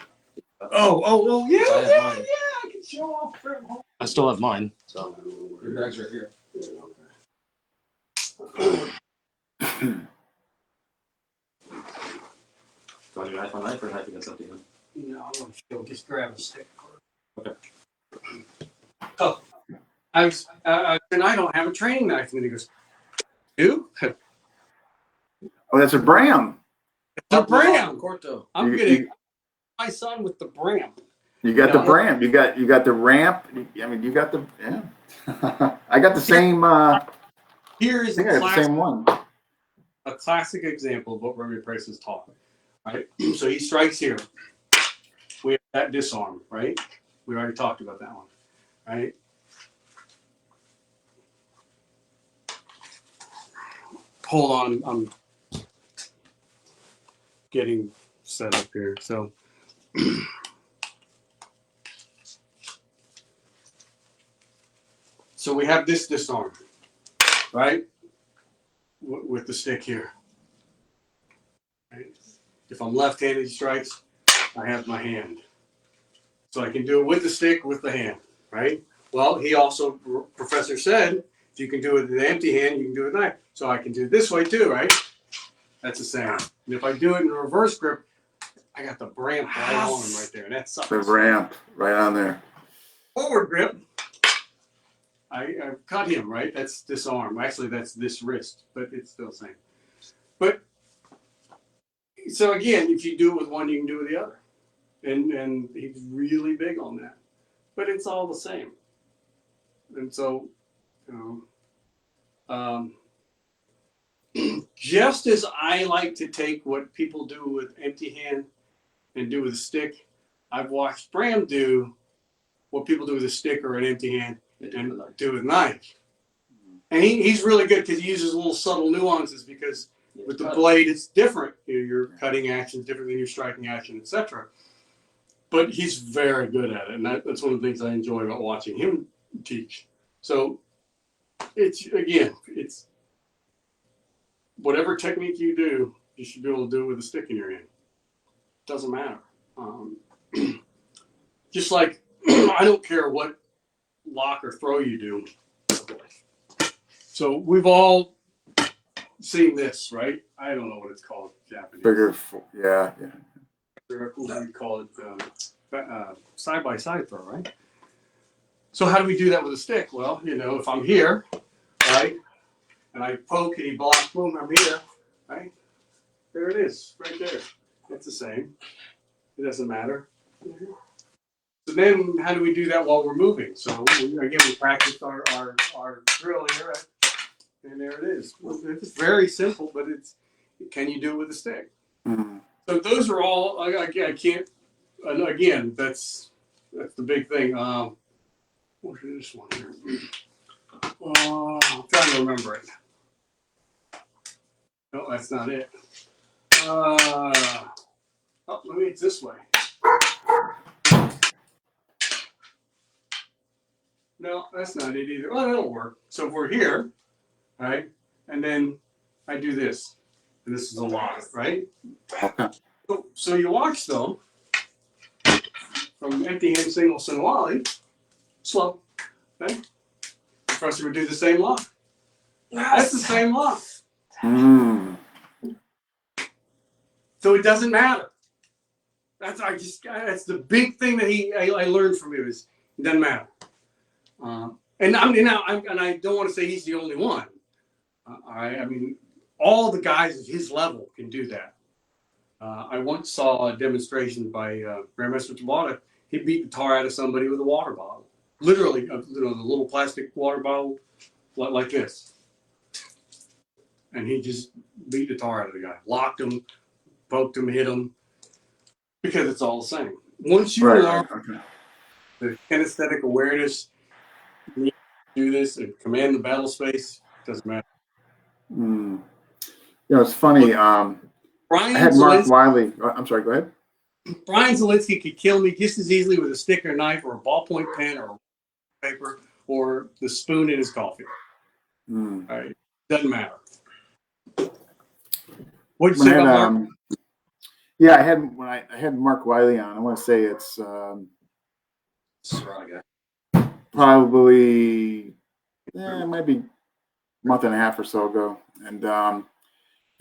Yeah, I have yeah, mine. yeah. I can show off. I still have mine. So your bag's right here. Do I do knife on knife or knife against something? No, I'm gonna just grab a stick. Okay. Oh, and I don't have a training knife, and then he goes, "You? Oh, that's a Bram. The Bram. Corto. I'm You- getting you- my son with the Bram." You got the Yeah. Bram. You got the ramp. I mean, you got the yeah. I got the same. Here I is think I got the same one. a classic example of what Remy Price is talking. Right. So he strikes here. We have that disarm. Right. We already talked about that one. Right. Hold on. I'm getting set up here. So. So we have this disarm, right? With the stick here. Right? If I'm left-handed strikes, I have my hand. So I can do it with the stick, with the hand, right? Well, he also, professor said, if you can do it with an empty hand, you can do it with a knife. So I can do it this way too, right? That's the same. And if I do it in a reverse grip, I got the ramp right on him right there. And that sucks. The ramp right on there. Forward grip. I cut him, right? That's this arm. Actually, that's this wrist, but it's still the same. But so again, if you do it with one, you can do it with the other. And he's really big on that. But it's all the same. And so, you know, just as I like to take what people do with empty hand and do with a stick, I've watched Bram do what people do with a stick or an empty hand and do with knife. And he's really good because he uses little subtle nuances because with the blade it's different. Your cutting action is different than your striking action, etc. But he's very good at it, and that's one of the things I enjoy about watching him teach. So it's whatever technique you do, you should be able to do it with a stick in your hand. Doesn't matter. Just like I don't care what lock or throw you do. So we've all seen this, right? I don't know what it's called in Japanese. Yeah. What do you call it? Side-by-side throw, right? So how do we do that with a stick? Well, if I'm here, right, and I poke and he blocks, boom, I'm here, right? There it is, right there. It's the same. It doesn't matter. So then how do we do that while we're moving? So again, we practice our drill here, right? And there it is. It's very simple, but can you do it with a stick? Mm-hmm. So those are all, I can't, again, that's the big thing. What is this one here? I'm trying to remember it. No, that's not it. Maybe it's this way. No, that's not it either. Well, that'll work. So if we're here, right, and then I do this, and this is a lock, right? So you watch them from empty hand single Sinwali, slow, okay? Professor would do the same lock. That's the same lock. Mm. So it doesn't matter. That's the big thing that I learned from him is it doesn't matter. And I don't want to say he's the only one. I mean, all the guys at his level can do that. I once saw a demonstration by Grandmaster Tabata. He beat the tar out of somebody with a water bottle. Literally, the little plastic water bottle like this. And he just beat the tar out of the guy. Locked him, poked him, hit him. Because it's all the same. Once you learn the kinesthetic awareness, you do this and command the battle space, doesn't matter. Mm. It's funny. I had Mark Wiley. I'm sorry, go ahead. Brian Zielinski could kill me just as easily with a stick or knife or a ballpoint pen or paper or the spoon in his coffee. Mm. All right, doesn't matter. What'd you say about Mark? Yeah, I had Mark Wiley on. I want to say it's Serrano guy. probably it might be a month and a half or so ago, and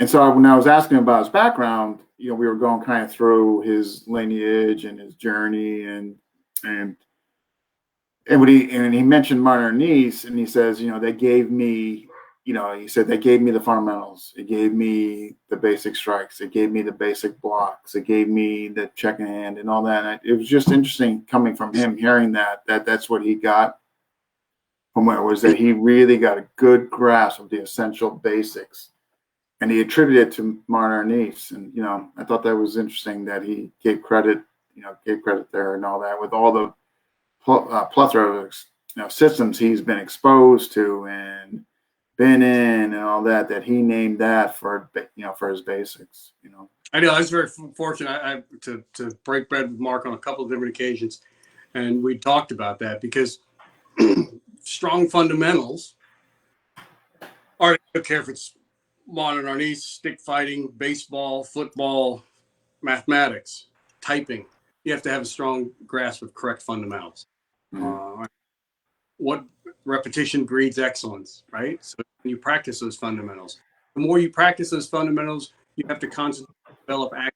so when I was asking him about his background, we were going kind of through his lineage and his journey, and he mentioned Martin Nice, and he says, they gave me, he said they gave me the fundamentals. It gave me the basic strikes. It gave me the basic blocks. It gave me the checking hand and all that. And it was just interesting coming from him, hearing that's what he got from where it was, that he really got a good grasp of the essential basics. And he attributed it to Martin Nice. And, I thought that was interesting that he gave credit there and all that, with all the plethora of systems he's been exposed to and been in and all that he named that for his basics. I know I was very fortunate to break bread with Mark on a couple of different occasions, and we talked about that because strong fundamentals are, I don't care if it's modern arnis, stick fighting, baseball, football, mathematics, typing. You have to have a strong grasp of correct fundamentals. Mm-hmm. What repetition breeds excellence, right? So when you practice those fundamentals, the more you practice those fundamentals, you have to constantly develop accuracy.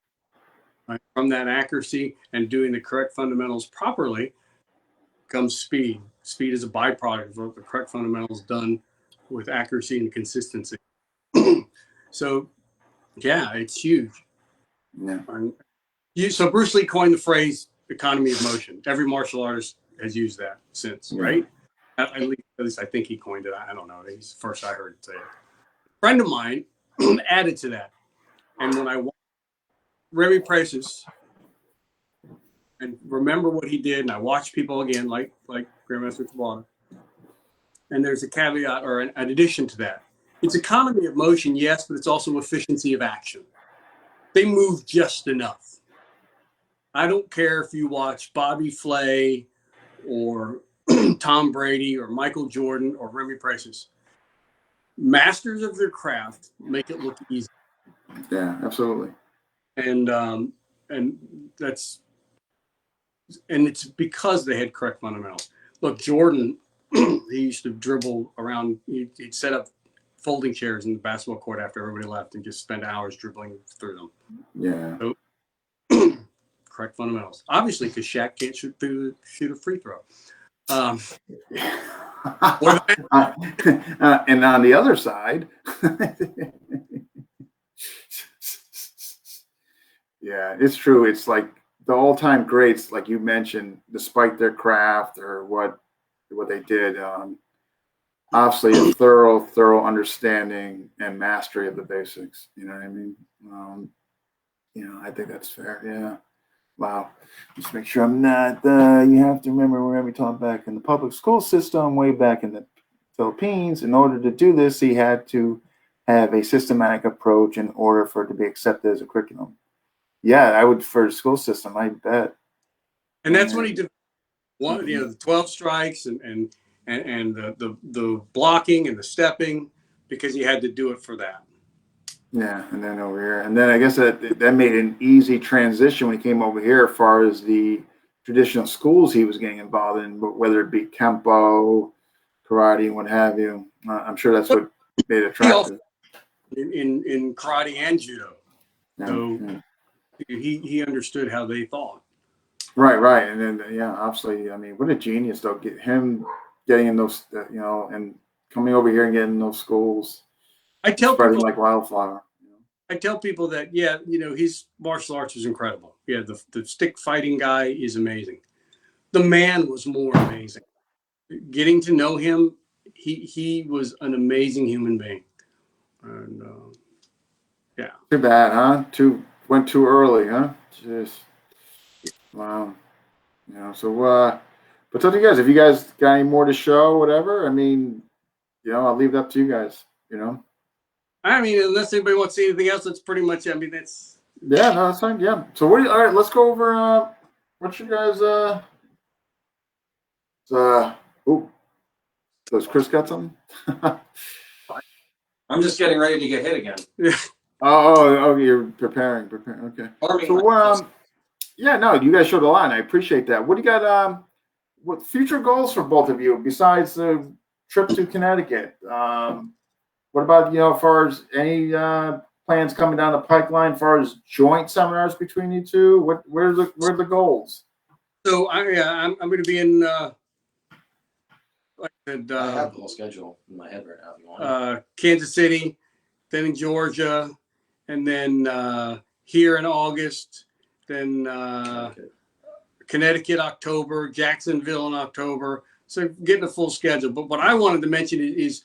Right? From that accuracy and doing the correct fundamentals properly comes speed. Speed is a byproduct of the correct fundamentals done with accuracy and consistency. So, yeah, it's huge. Yeah. So Bruce Lee coined the phrase economy of motion. Every martial artist has used that since, right? At least I think he coined it. I don't know. He's the first I heard it say it. A friend of mine added to that. And when I watched Remy Presses and remember what he did, and I watch people again, like Grandmaster Tabata, and there's a caveat or an addition to that. It's economy of motion, yes, but it's also efficiency of action. They move just enough. I don't care if you watch Bobby Flay or Tom Brady or Michael Jordan or Remy Presses. Masters of their craft make it look easy. Yeah, absolutely. And it's because they had correct fundamentals. Look, Jordan, he used to dribble around. He'd set up folding chairs in the basketball court after everybody left and just spend hours dribbling through them. Yeah. So, correct fundamentals. Obviously, because Shaq can't shoot a free throw. And on the other side, yeah, it's true. It's like the all-time greats, like you mentioned, despite their craft or what they did, obviously a thorough understanding and mastery of the basics. You know what I mean? I think that's fair. Yeah. Wow. Just make sure I'm not. You have to remember whenever we talk back in the public school system, way back in the Philippines. In order to do this, he had to have a systematic approach in order for it to be accepted as a curriculum. Yeah, I would for the school system. I bet. And that's when he did the 12 strikes and the blocking and the stepping, because he had to do it for that. Yeah, and then over here, and then I guess that made an easy transition when he came over here, as far as the traditional schools he was getting involved in, whether it be Kempo, karate, and what have you. I'm sure that's what made it attractive. In karate and judo, so he understood how they thought. Right, and then obviously, I mean, what a genius though! Get him getting in those, and coming over here and getting in those schools. I tell people like wildfire. I tell people that his martial arts was incredible. Yeah, the stick fighting guy is amazing. The man was more amazing. Getting to know him, he was an amazing human being. And yeah. Too bad, huh? Went too early, huh? Just wow. So but tell you guys, if you guys got any more to show, whatever, I mean, I'll leave it up to you guys, I mean, unless anybody wants to see anything else, that's pretty much, I mean, Yeah, no, that's fine. Yeah. So what? All right, let's go over. What's your guys? Oh, does Chris got something? I'm just getting ready to get hit again. Oh, you're preparing. Okay. Arming So myself. yeah, no, you guys showed a lot, and I appreciate that. What do you got? What future goals for both of you besides the trip to Connecticut? What about as far as any plans coming down the pipeline, as far as joint seminars between you two? Where are the goals? So I'm going to be in like I said, I have the whole schedule in my head right now. If you want Kansas City, then in Georgia, and then here in August, then Connecticut October, Jacksonville in October. So getting a full schedule. But what I wanted to mention is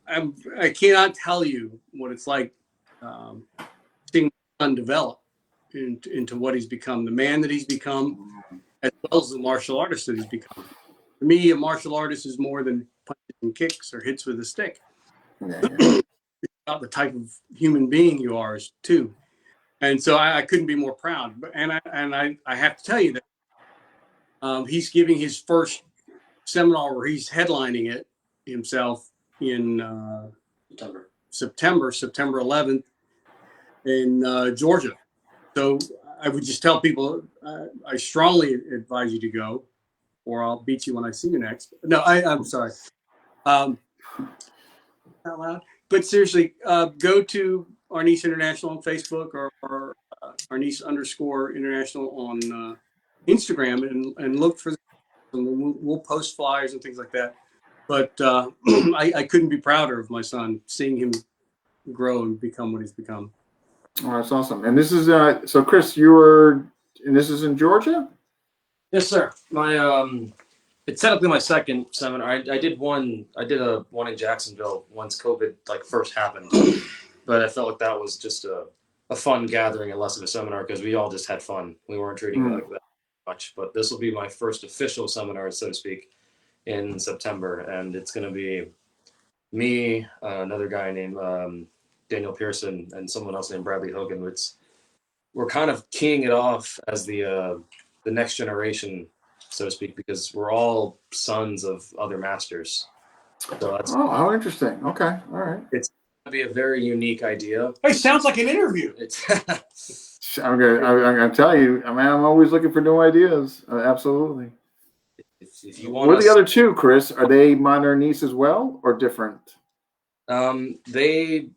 I cannot tell you what it's like seeing my son develop into what he's become, the man that he's become, as well as the martial artist that he's become. For me, a martial artist is more than punches and kicks or hits with a stick. Yeah. About the type of human being you are too. And so I couldn't be more proud. And I have to tell you that he's giving his first seminar where he's headlining it himself in September 11th in Georgia. So I would just tell people I strongly advise you to go, or I'll beat you when I see you next. No, I'm sorry. Out loud. But seriously, go to Arnice International on Facebook or Arnice _ International on Instagram and look for them. We'll post flyers and things like that. But I couldn't be prouder of my son, seeing him grow and become what he's become. Oh, that's awesome. And this is so Chris, and this is in Georgia? Yes, sir. My it's technically my second seminar. I did one in Jacksonville once COVID first happened, but I felt like that was just a fun gathering and less of a seminar because we all just had fun. We weren't treating it like that much. But this will be my first official seminar, so to speak, in September, and it's going to be me, another guy named Daniel Pearson, and someone else named Bradley Hogan. We're kind of keying it off as the next generation, so to speak, because we're all sons of other masters. So that's how interesting. Okay, all right. It's going to be a very unique idea. Hey, sounds like an interview. I'm gonna tell you, I mean, I'm always looking for new ideas. Absolutely. If you want what are the other two, Chris? Are they modern niece as well, or different? They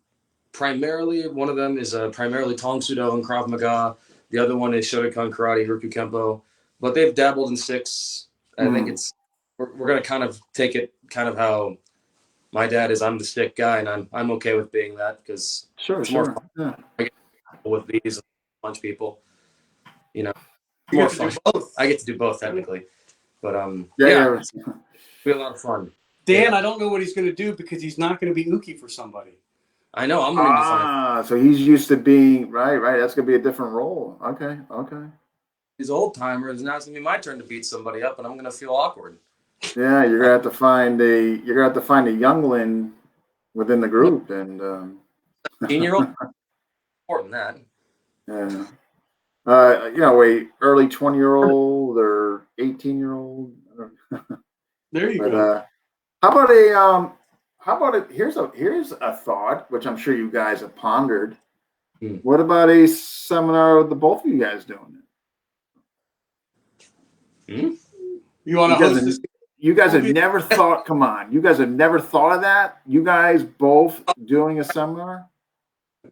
primarily, one of them is primarily Tong Sudo and Krav Maga. The other one is Shotokan Karate, Ryoku Kempo. But they've dabbled in sticks. I think we're going to kind of take it kind of how my dad is. I'm the stick guy, and I'm okay with being that because it's more fun. Yeah. I get with these and punch people. You More get to fun. do both. I get to do both technically, but yeah. It's be a lot of fun. Dan, I don't know what he's going to do because he's not going to be Uki for somebody. I know. I'm going to define. So he's used to being right. That's going to be a different role. Okay. These old timers, now it's going to be my turn to beat somebody up, and I'm going to feel awkward. Yeah, you're gonna have to find a youngling within the group, and 18-year-old more than that. Yeah. A early 20-year-old or 18-year-old. There you go. How about a here's a thought, which I'm sure you guys have pondered. What about a seminar with the both of you guys doing it? You want to host this? You guys have never thought, come on, you guys have never thought of that? You guys both doing a seminar?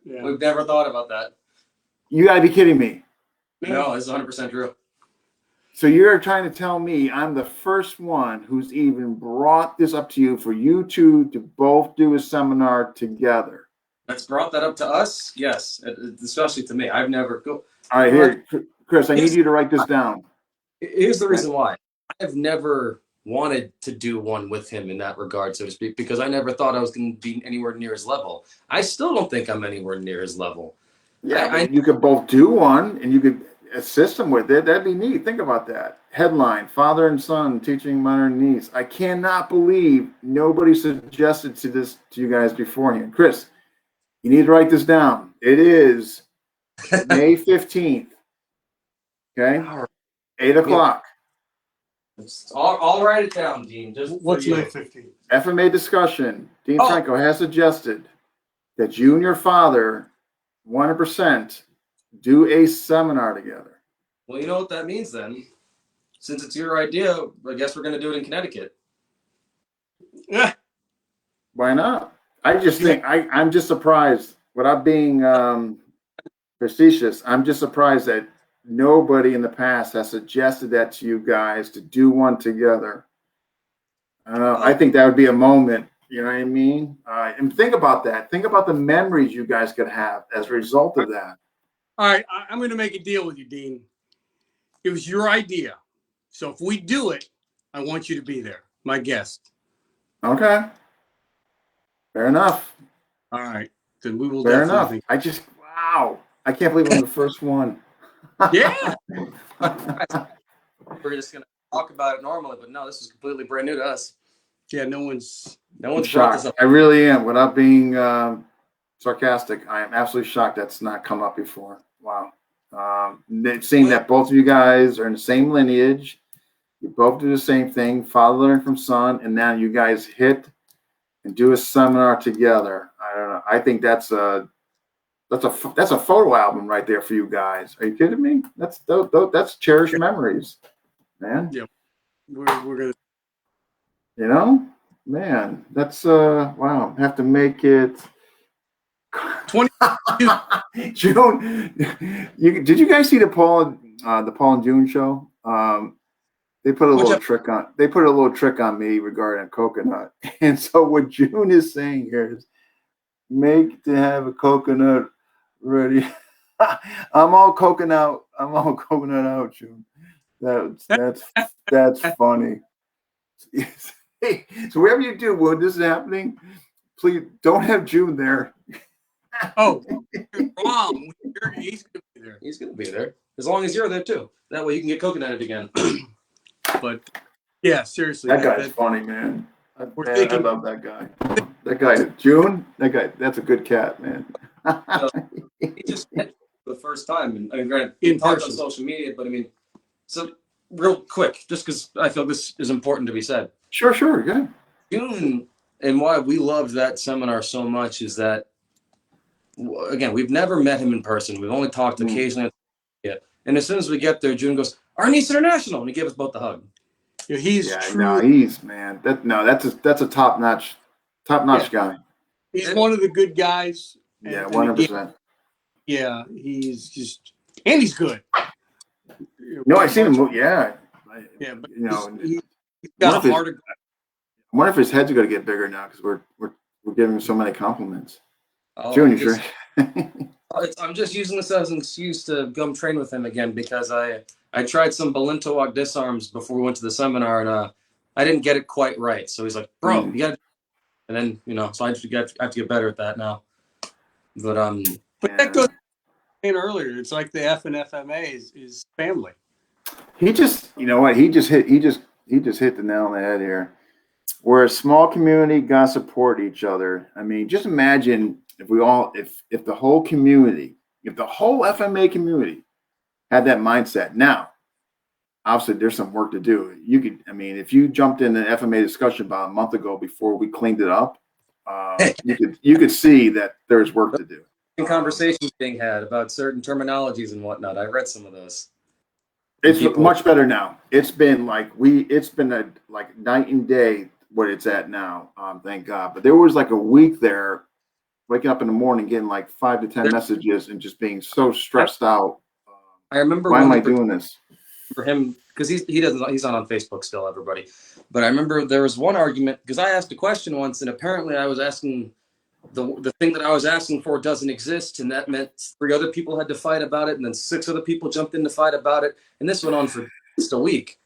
Yeah. We've never thought about that. You gotta be kidding me. No, it's 100% true. So you're trying to tell me I'm the first one who's even brought this up to you for you two to both do a seminar together? That's brought that up to us? Yes, especially to me. I've never... All right, here, Chris, I need you to write this down. Here's the reason why. I've never wanted to do one with him in that regard, so to speak, because I never thought I was going to be anywhere near his level. I still don't think I'm anywhere near his level. Yeah, you could both do one, and you could assist him with it. That'd be neat. Think about that. Headline: Father and son teaching modern niece. I cannot believe nobody suggested this to you guys beforehand. Chris, You need to write this down. It is May 15th. Okay, 8 o'clock. I'll write it down, Dean. Just What's May 15th? FMA discussion. Dean Franco has suggested that you and your father, 100%, do a seminar together. Well, you know what that means then. Since it's your idea, I guess we're going to do it in Connecticut. Yeah. Why not? I just think I'm just surprised. Without being facetious, I'm just surprised that nobody in the past has suggested that to you guys to do one together. I think that would be a moment. You know what I mean? And think about that. Think about the memories you guys could have as a result of that. All right, I'm going to make a deal with you, Dean. It was your idea. So if we do it, I want you to be there, my guest. Okay. Fair enough. All right. Then we will Fair definitely enough. Wow. I can't believe I'm the first one. Yeah. We're just going to talk about it normally, but no, this is completely brand new to us. Yeah, no one's brought shocked. this up. I really am. Without being sarcastic, I am absolutely shocked that's not come up before. Wow. Seeing that both of you guys are in the same lineage, you both do the same thing, father learning from son, and now you guys hit and do a seminar together. I don't know. I think that's a photo album right there for you guys. Are you kidding me? That's cherished memories, man. Yeah. We're gonna. You know, man. That's wow. Have to make it 22. June. Did you guys see the Paul and June show? They put a little trick on. They put a little trick on me regarding coconut. And so what June is saying here is, make to have a coconut ready. I'm all coconut out, June. That's funny. Hey, so whatever you do when this is happening, please don't have June there. Oh, you're wrong. He's gonna be there. He's going to be there. As long as you're there, too. That way you can get coconutted again. But yeah, seriously. That guy's funny, man. I love that guy. That guy, June. That guy. That's a good cat, man. He just met for the first time. And I mean, granted, In talked on person. social media, but I mean, so real quick, just because I feel this is important to be said. Sure, yeah. June, and why we loved that seminar so much is that, again, we've never met him in person. We've only talked occasionally. And as soon as we get there, June goes, "Arnis International," and he gave us both a hug. Yeah, he's man. That's a top notch guy. He's one of the good guys. Yeah, 100%. Yeah, he's just, and he's good. No, I seen him. Yeah, Yeah, but he's got a heart. I wonder if his head's going to get bigger now because we're giving him so many compliments. Oh, Junior, I'm just using this as an excuse to come train with him again because I tried some Balento walk disarms before we went to the seminar and I didn't get it quite right. So he's like, "Bro, you got to," and then so I have to get better at that now. But that goes earlier. It's like the FMA is family. he just hit the nail on the head here. We're a small community, gotta support each other. I mean, just imagine if the whole community, if the whole FMA community had that mindset. Now, obviously, there's some work to do. If you jumped in an FMA discussion about a month ago before we cleaned it up, you could see that there's work to do. Conversations being had about certain terminologies and whatnot. I read some of those. It's much better now. It's been like night and day what it's at now. Thank God. But there was like a week there, waking up in the morning, getting like 5 to 10 messages and just being so stressed out. I remember. Why am I doing this? For him, because he's not on Facebook still, everybody. But I remember there was one argument because I asked a question once, and apparently I was asking the thing that I was asking for doesn't exist, and that meant 3 other people had to fight about it, and then 6 other people jumped in to fight about it, and this went on for just a week.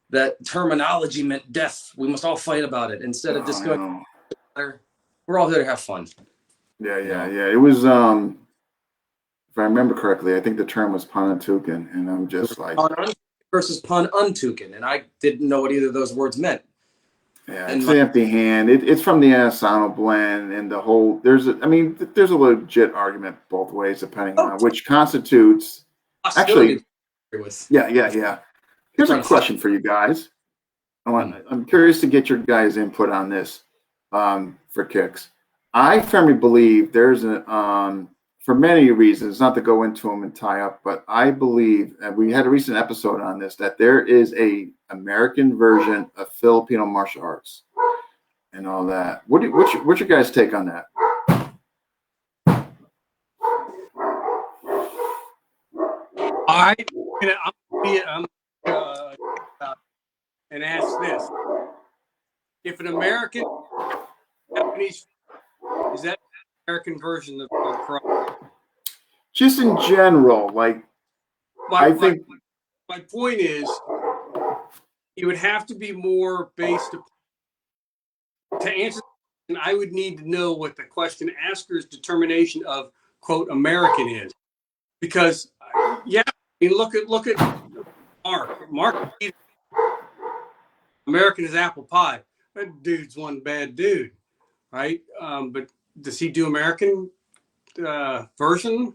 That terminology meant death. We must all fight about it instead of just going. We're all here to have fun. Yeah. It was, if I remember correctly, I think the term was panatuken, and I'm just like Versus pun untuken, and I didn't know what either of those words meant. Yeah, And it's an empty hand. It's from the Asano blend and the whole. There's a legit argument both ways depending on which constitutes. possibility Actually, to agree with. yeah. Here's a question for you guys. I'm curious to get your guys' input on this for kicks. I firmly believe there's for many reasons, not to go into them and tie up, but I believe, and we had a recent episode on this, that there is a American version of Filipino martial arts and all that. What's your guys' take on that? I'm and ask this: if an American Japanese is that the American version of karate? Just in general, like My, I my, think my point is, it would have to be more based upon, to answer. And I would need to know what the question asker's determination of quote American is, because yeah, I mean look at Mark. American is apple pie. That dude's one bad dude, right? But does he do American version?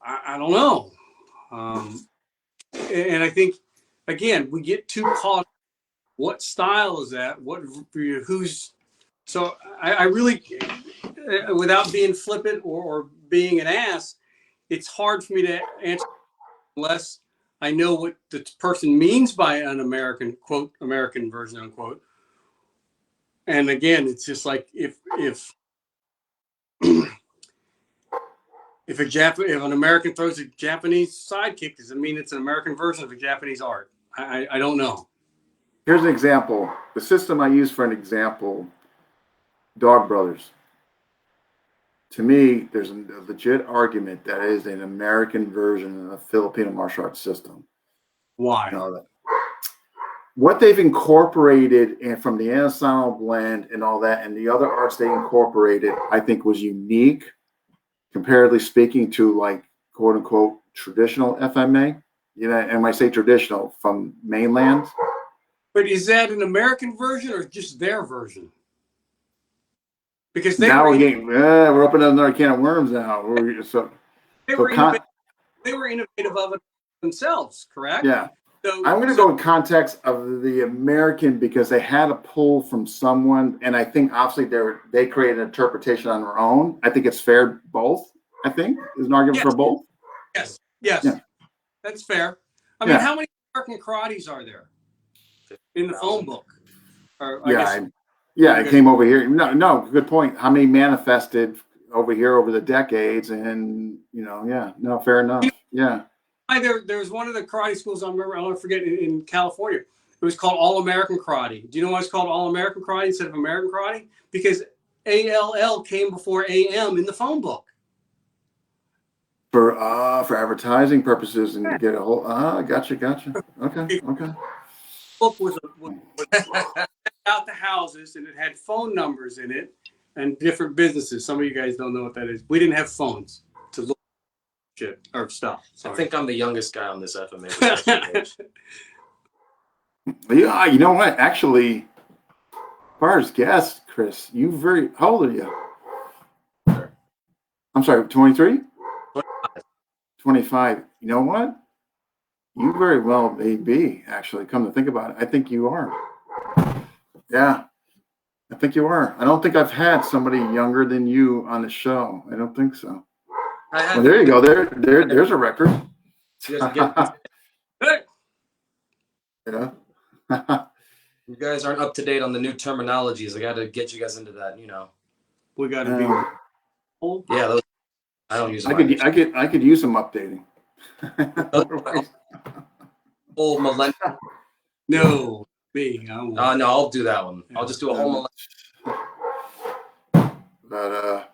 I don't know. And I think again we get too caught. What style is that? Who's? So I really, without being flippant or being an ass, it's hard for me to answer unless I know what the person means by an American quote American version unquote. And again, it's just like if if an American throws a Japanese sidekick, does it mean it's an American version of a Japanese art? I don't know. here's an example. The system I use for an example, Dog Brothers. To me, there's a legit argument that is an American version of the Filipino martial arts system. Why? What they've incorporated and from the Asano blend and all that, and the other arts they incorporated, I think was unique, comparatively speaking to like quote unquote traditional FMA. You know, and when I say traditional, from mainland. But is that an American version or just their version? Because Now we're opening another can of worms now. they were innovative of it themselves, correct? Yeah. I'm going to go in context of the American because they had a pull from someone, and I think obviously they created an interpretation on their own. I think it's fair both. I think is an argument for both. Yes, Yeah. That's fair. I mean, how many American karates are there in the phone book? Or, It came over here. No, good point. How many manifested over here over the decades? And fair enough. Yeah. There was one of the karate schools I remember. I'll never forget in California. It was called All American Karate. Do you know why it's called All American Karate instead of American Karate? Because ALL came before AM in the phone book. For advertising purposes and to get a whole gotcha. Okay. Book was out the houses and it had phone numbers in it and different businesses. Some of you guys don't know what that is. We didn't have phones to look shit or stuff. I think I'm the youngest guy on this FMA. Yeah, you know what? Actually, as far as guess, Chris, how old are you? I'm sorry, 23? 25. You know what? You very well may be, actually, come to think about it. I think you are. Yeah, I think you are. I don't think I've had somebody younger than you on the show. I don't think so. Well, there you go. There's a record. Yeah. You You guys aren't up to date on the new terminologies. I got to get you guys into that. We got to be. Yeah, those. I don't use them. I could use some updating. Whole millennium. No, me. No, I'll do that one. I'll just do a whole millennium. But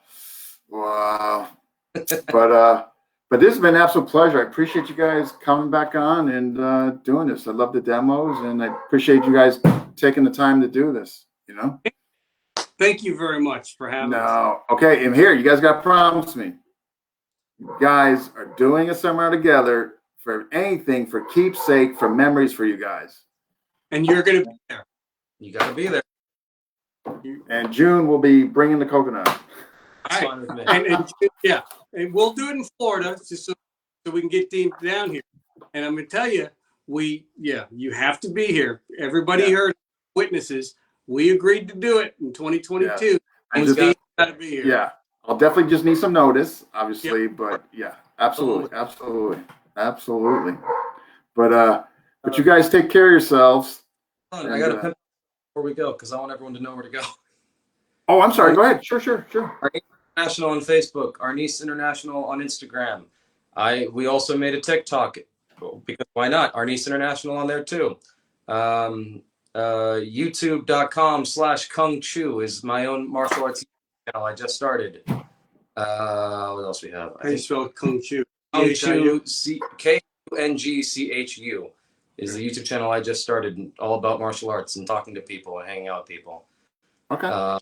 wow. But this has been an absolute pleasure. I appreciate you guys coming back on and doing this. I love the demos, and I appreciate you guys taking the time to do this. Thank you very much for having us. Okay, and here, you guys got to promise me. You guys are doing a seminar together for anything, for keepsake, for memories for you guys. And you're going to be there. You got to be there. And June will be bringing the coconut. It's fine with me. And yeah, and we'll do it in Florida just so we can get Dean down here. And I'm going to tell you, you have to be here. Everybody heard, witnesses. We agreed to do it in 2022. Yeah. And Dean's got to be here. Yeah, I'll definitely just need some notice, obviously, but yeah, absolutely. But you guys take care of yourselves. I got to pimp before we go because I want everyone to know where to go. Oh, I'm sorry. Go ahead. Sure. Arnice International on Facebook, Arnice International on Instagram. We also made a TikTok because why not? Arnice International on there too. YouTube.com/Kung Chiu is my own martial arts channel I just started. What else we have? How do you spell Kung Chiu? Kung Chiu, KUNGCHU is the YouTube channel I just started, all about martial arts and talking to people and hanging out with people. Okay. What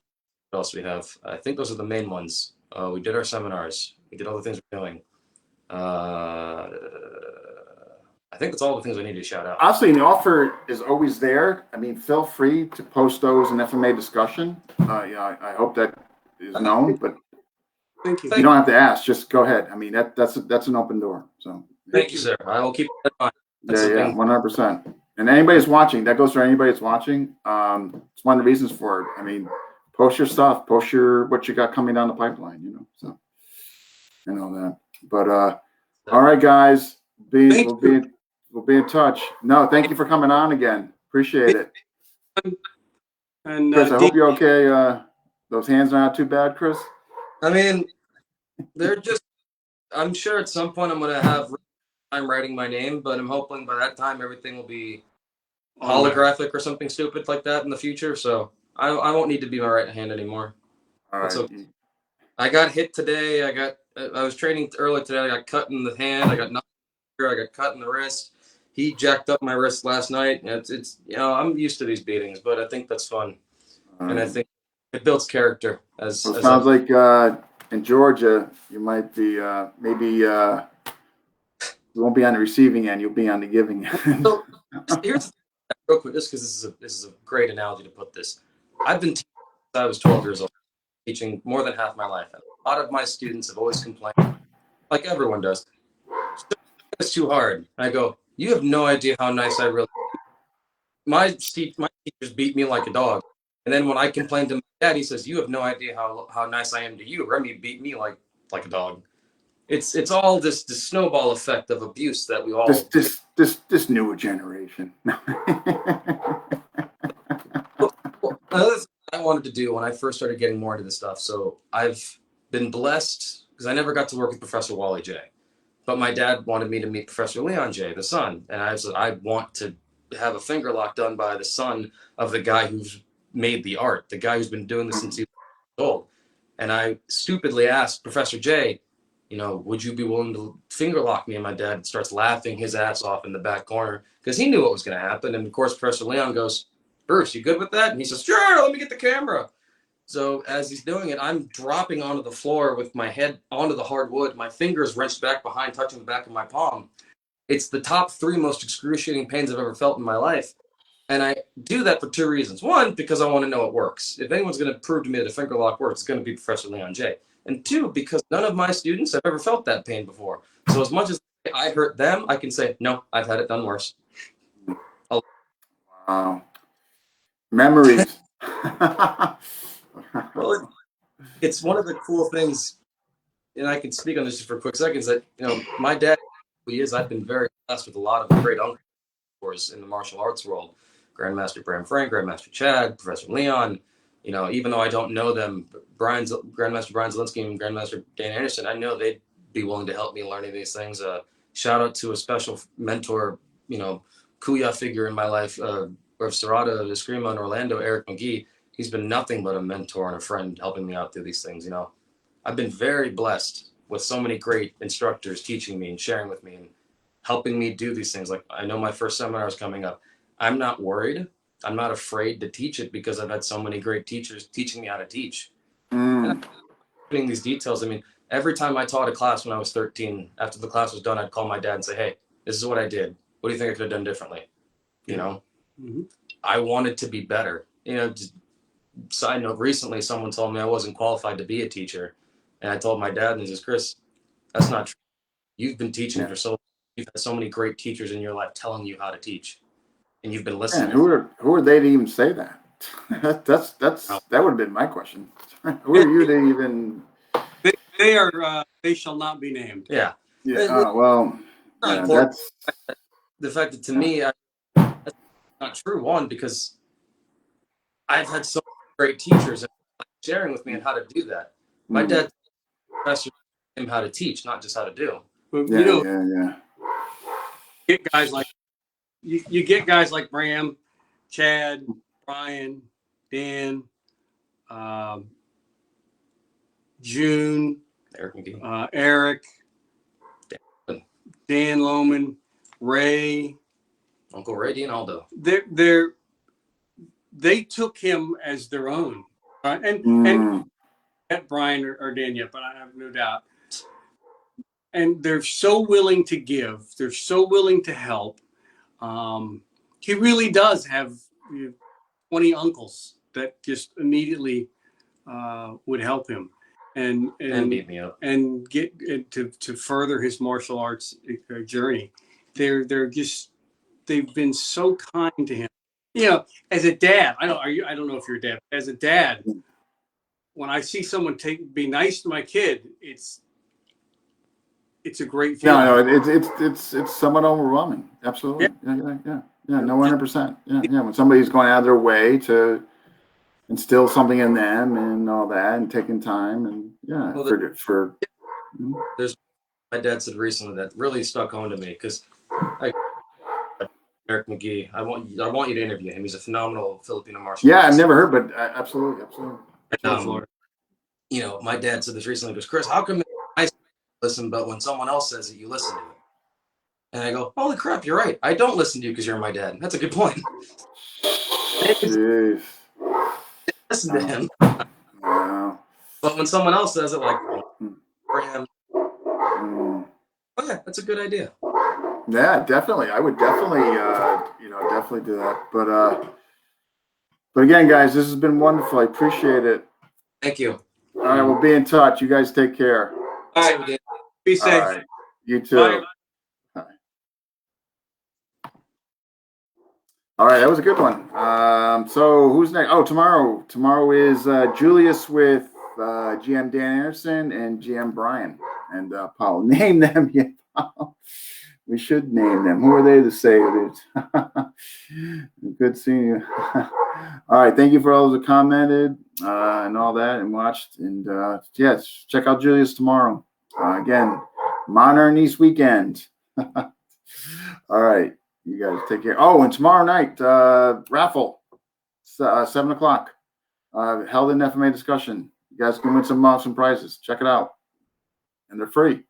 else we have? I think those are the main ones. We did our seminars. We did all the things we're doing. I think that's all the things I need to shout out. Honestly, the offer is always there. I mean, feel free to post those in FMA discussion. I hope that is known, but Thank you. you don't have to ask. Just go ahead. I mean, that's an open door. So Thank you, sir. I will keep it in mind. That's 100%. And anybody's watching, that goes for anybody that's watching. It's one of the reasons for it. I mean, post your stuff, what you got coming down the pipeline, so and all that. But all right, guys, we'll be in touch. No, thank you for coming on again. Appreciate it. And Chris, I hope you're okay. Those hands are not too bad, Chris. I mean, they're just. I'm sure at some point I'm gonna have time writing my name, but I'm hoping by that time everything will be holographic or something stupid like that in the future. So I won't need to be my right hand anymore. All right. Okay. I got hit today. I was training earlier today. I got cut in the hand. I got knocked here. I got cut in the wrist. He jacked up my wrist last night. It's I'm used to these beatings, but I think that's fun, and I think it builds character. It sounds like in Georgia you might be maybe you won't be on the receiving end. You'll be on the giving end. So here's real quick, just because this is a great analogy to put this. I've been teaching since I was 12 years old, teaching more than half my life. And a lot of my students have always complained, like everyone does, it's too hard. And I go, you have no idea how nice I really am. My teachers beat me like a dog. And then when I complained to my dad, he says, you have no idea how nice I am to you. Remy beat me like a dog. It's all this snowball effect of abuse that we all this newer generation. Well, I wanted to do when I first started getting more into this stuff. So I've been blessed because I never got to work with Professor Wally J. But my dad wanted me to meet Professor Leon J., the son. And I said, I want to have a finger lock done by the son of the guy who's made the art, the guy who's been doing this since he was old. And I stupidly asked Professor J, would you be willing to finger lock me? And my dad starts laughing his ass off in the back corner because he knew what was going to happen. And of course, Professor Leon goes, Bruce, you good with that? And he says, sure, let me get the camera. So as he's doing it, I'm dropping onto the floor with my head onto the hardwood, my fingers wrenched back behind, touching the back of my palm. It's the top 3 most excruciating pains I've ever felt in my life. And I do that for 2 reasons. One, because I want to know it works. If anyone's going to prove to me that a finger lock works, it's going to be Professor Leon J. And 2, because none of my students have ever felt that pain before. So as much as I hurt them, I can say, no, I've had it done worse. Wow. Memories. Well, it's one of the cool things, and I can speak on this just for quick seconds, that, my dad, I've been very blessed with a lot of great uncles in the martial arts world. Grandmaster Bram Frank, Grandmaster Chad, Professor Leon, even though I don't know them, Grandmaster Brian Zelinsky and Grandmaster Dan Anderson, I know they'd be willing to help me learning these things. Shout out to a special mentor, Kuya figure in my life, of Serrata, Eskrima in Orlando, Eric McGee. He's been nothing but a mentor and a friend helping me out through these things. I've been very blessed with so many great instructors teaching me and sharing with me and helping me do these things. Like, I know my first seminar is coming up. I'm not worried. I'm not afraid to teach it because I've had so many great teachers teaching me how to teach. And I'm putting these details. I mean, every time I taught a class when I was 13, after the class was done, I'd call my dad and say, hey, this is what I did. What do you think I could have done differently? I wanted to be better. side note, recently someone told me I wasn't qualified to be a teacher. And I told my dad, and he says, Chris, that's not true. You've been teaching for so long. You've had so many great teachers in your life telling you how to teach. And you've been Man, listening. who are they to even say that? That would have been my question. Who are you to even? They shall not be named. Yeah. Yeah. Well. Not Yeah. important. That's. The fact that to me, that's not true. One, because I've had so many great teachers sharing with me on how to do that. My dad, professor, him how to teach, not just how to do. But Yeah. get guys like you get guys like Bram, Chad, Brian, Dan, June, Eric McGee, Eric, Dan Lohman, Ray. Uncle Ray D'Onaldo. They took him as their own, and at Brian or Dan yet, but I have no doubt. And they're so willing to give. They're so willing to help. He really does have 20 uncles that just immediately would help him and beat me up and get to further his martial arts journey. They've been so kind to him. You know, as a dad, I don't know if you're a dad. As a dad, when I see someone be nice to my kid, it's a great feeling. No, it's somewhat overwhelming. Absolutely. Yeah. No, 100%. Yeah. When somebody's going out of their way to instill something in them and all that, and taking time, and there's my dad said recently that really stuck home to me because Eric McGee, I want you to interview him. He's a phenomenal Filipino martial artist. Yeah, I've never heard, but absolutely. You know, my dad said this recently. He goes, Chris, how come I listen, but when someone else says it, you listen to it? And I go, holy crap, you're right. I don't listen to you because you're my dad. That's a good point. Jeez. Listen to him. Wow. But when someone else says it, like, Graham, oh yeah, that's a good idea. Yeah, definitely. I would definitely, definitely do that. But again, guys, this has been wonderful. I appreciate it. Thank you. All right, we'll be in touch. You guys take care. All right, be safe. All right. You too. Bye. All right, that was a good one. So who's next? Oh, tomorrow. Tomorrow is Julius with GM Dan Anderson and GM Brian and Paul. Name them, yeah. Paul. We should name them. Who are they to say it? Good seeing you. All right, thank you for all those that commented and all that and watched. And yes, check out Julius tomorrow. Again, Modern East weekend. All right. You guys take care. Oh, and tomorrow night, raffle, 7 o'clock, held in FMA discussion. You guys can win some prizes. Check it out. And they're free.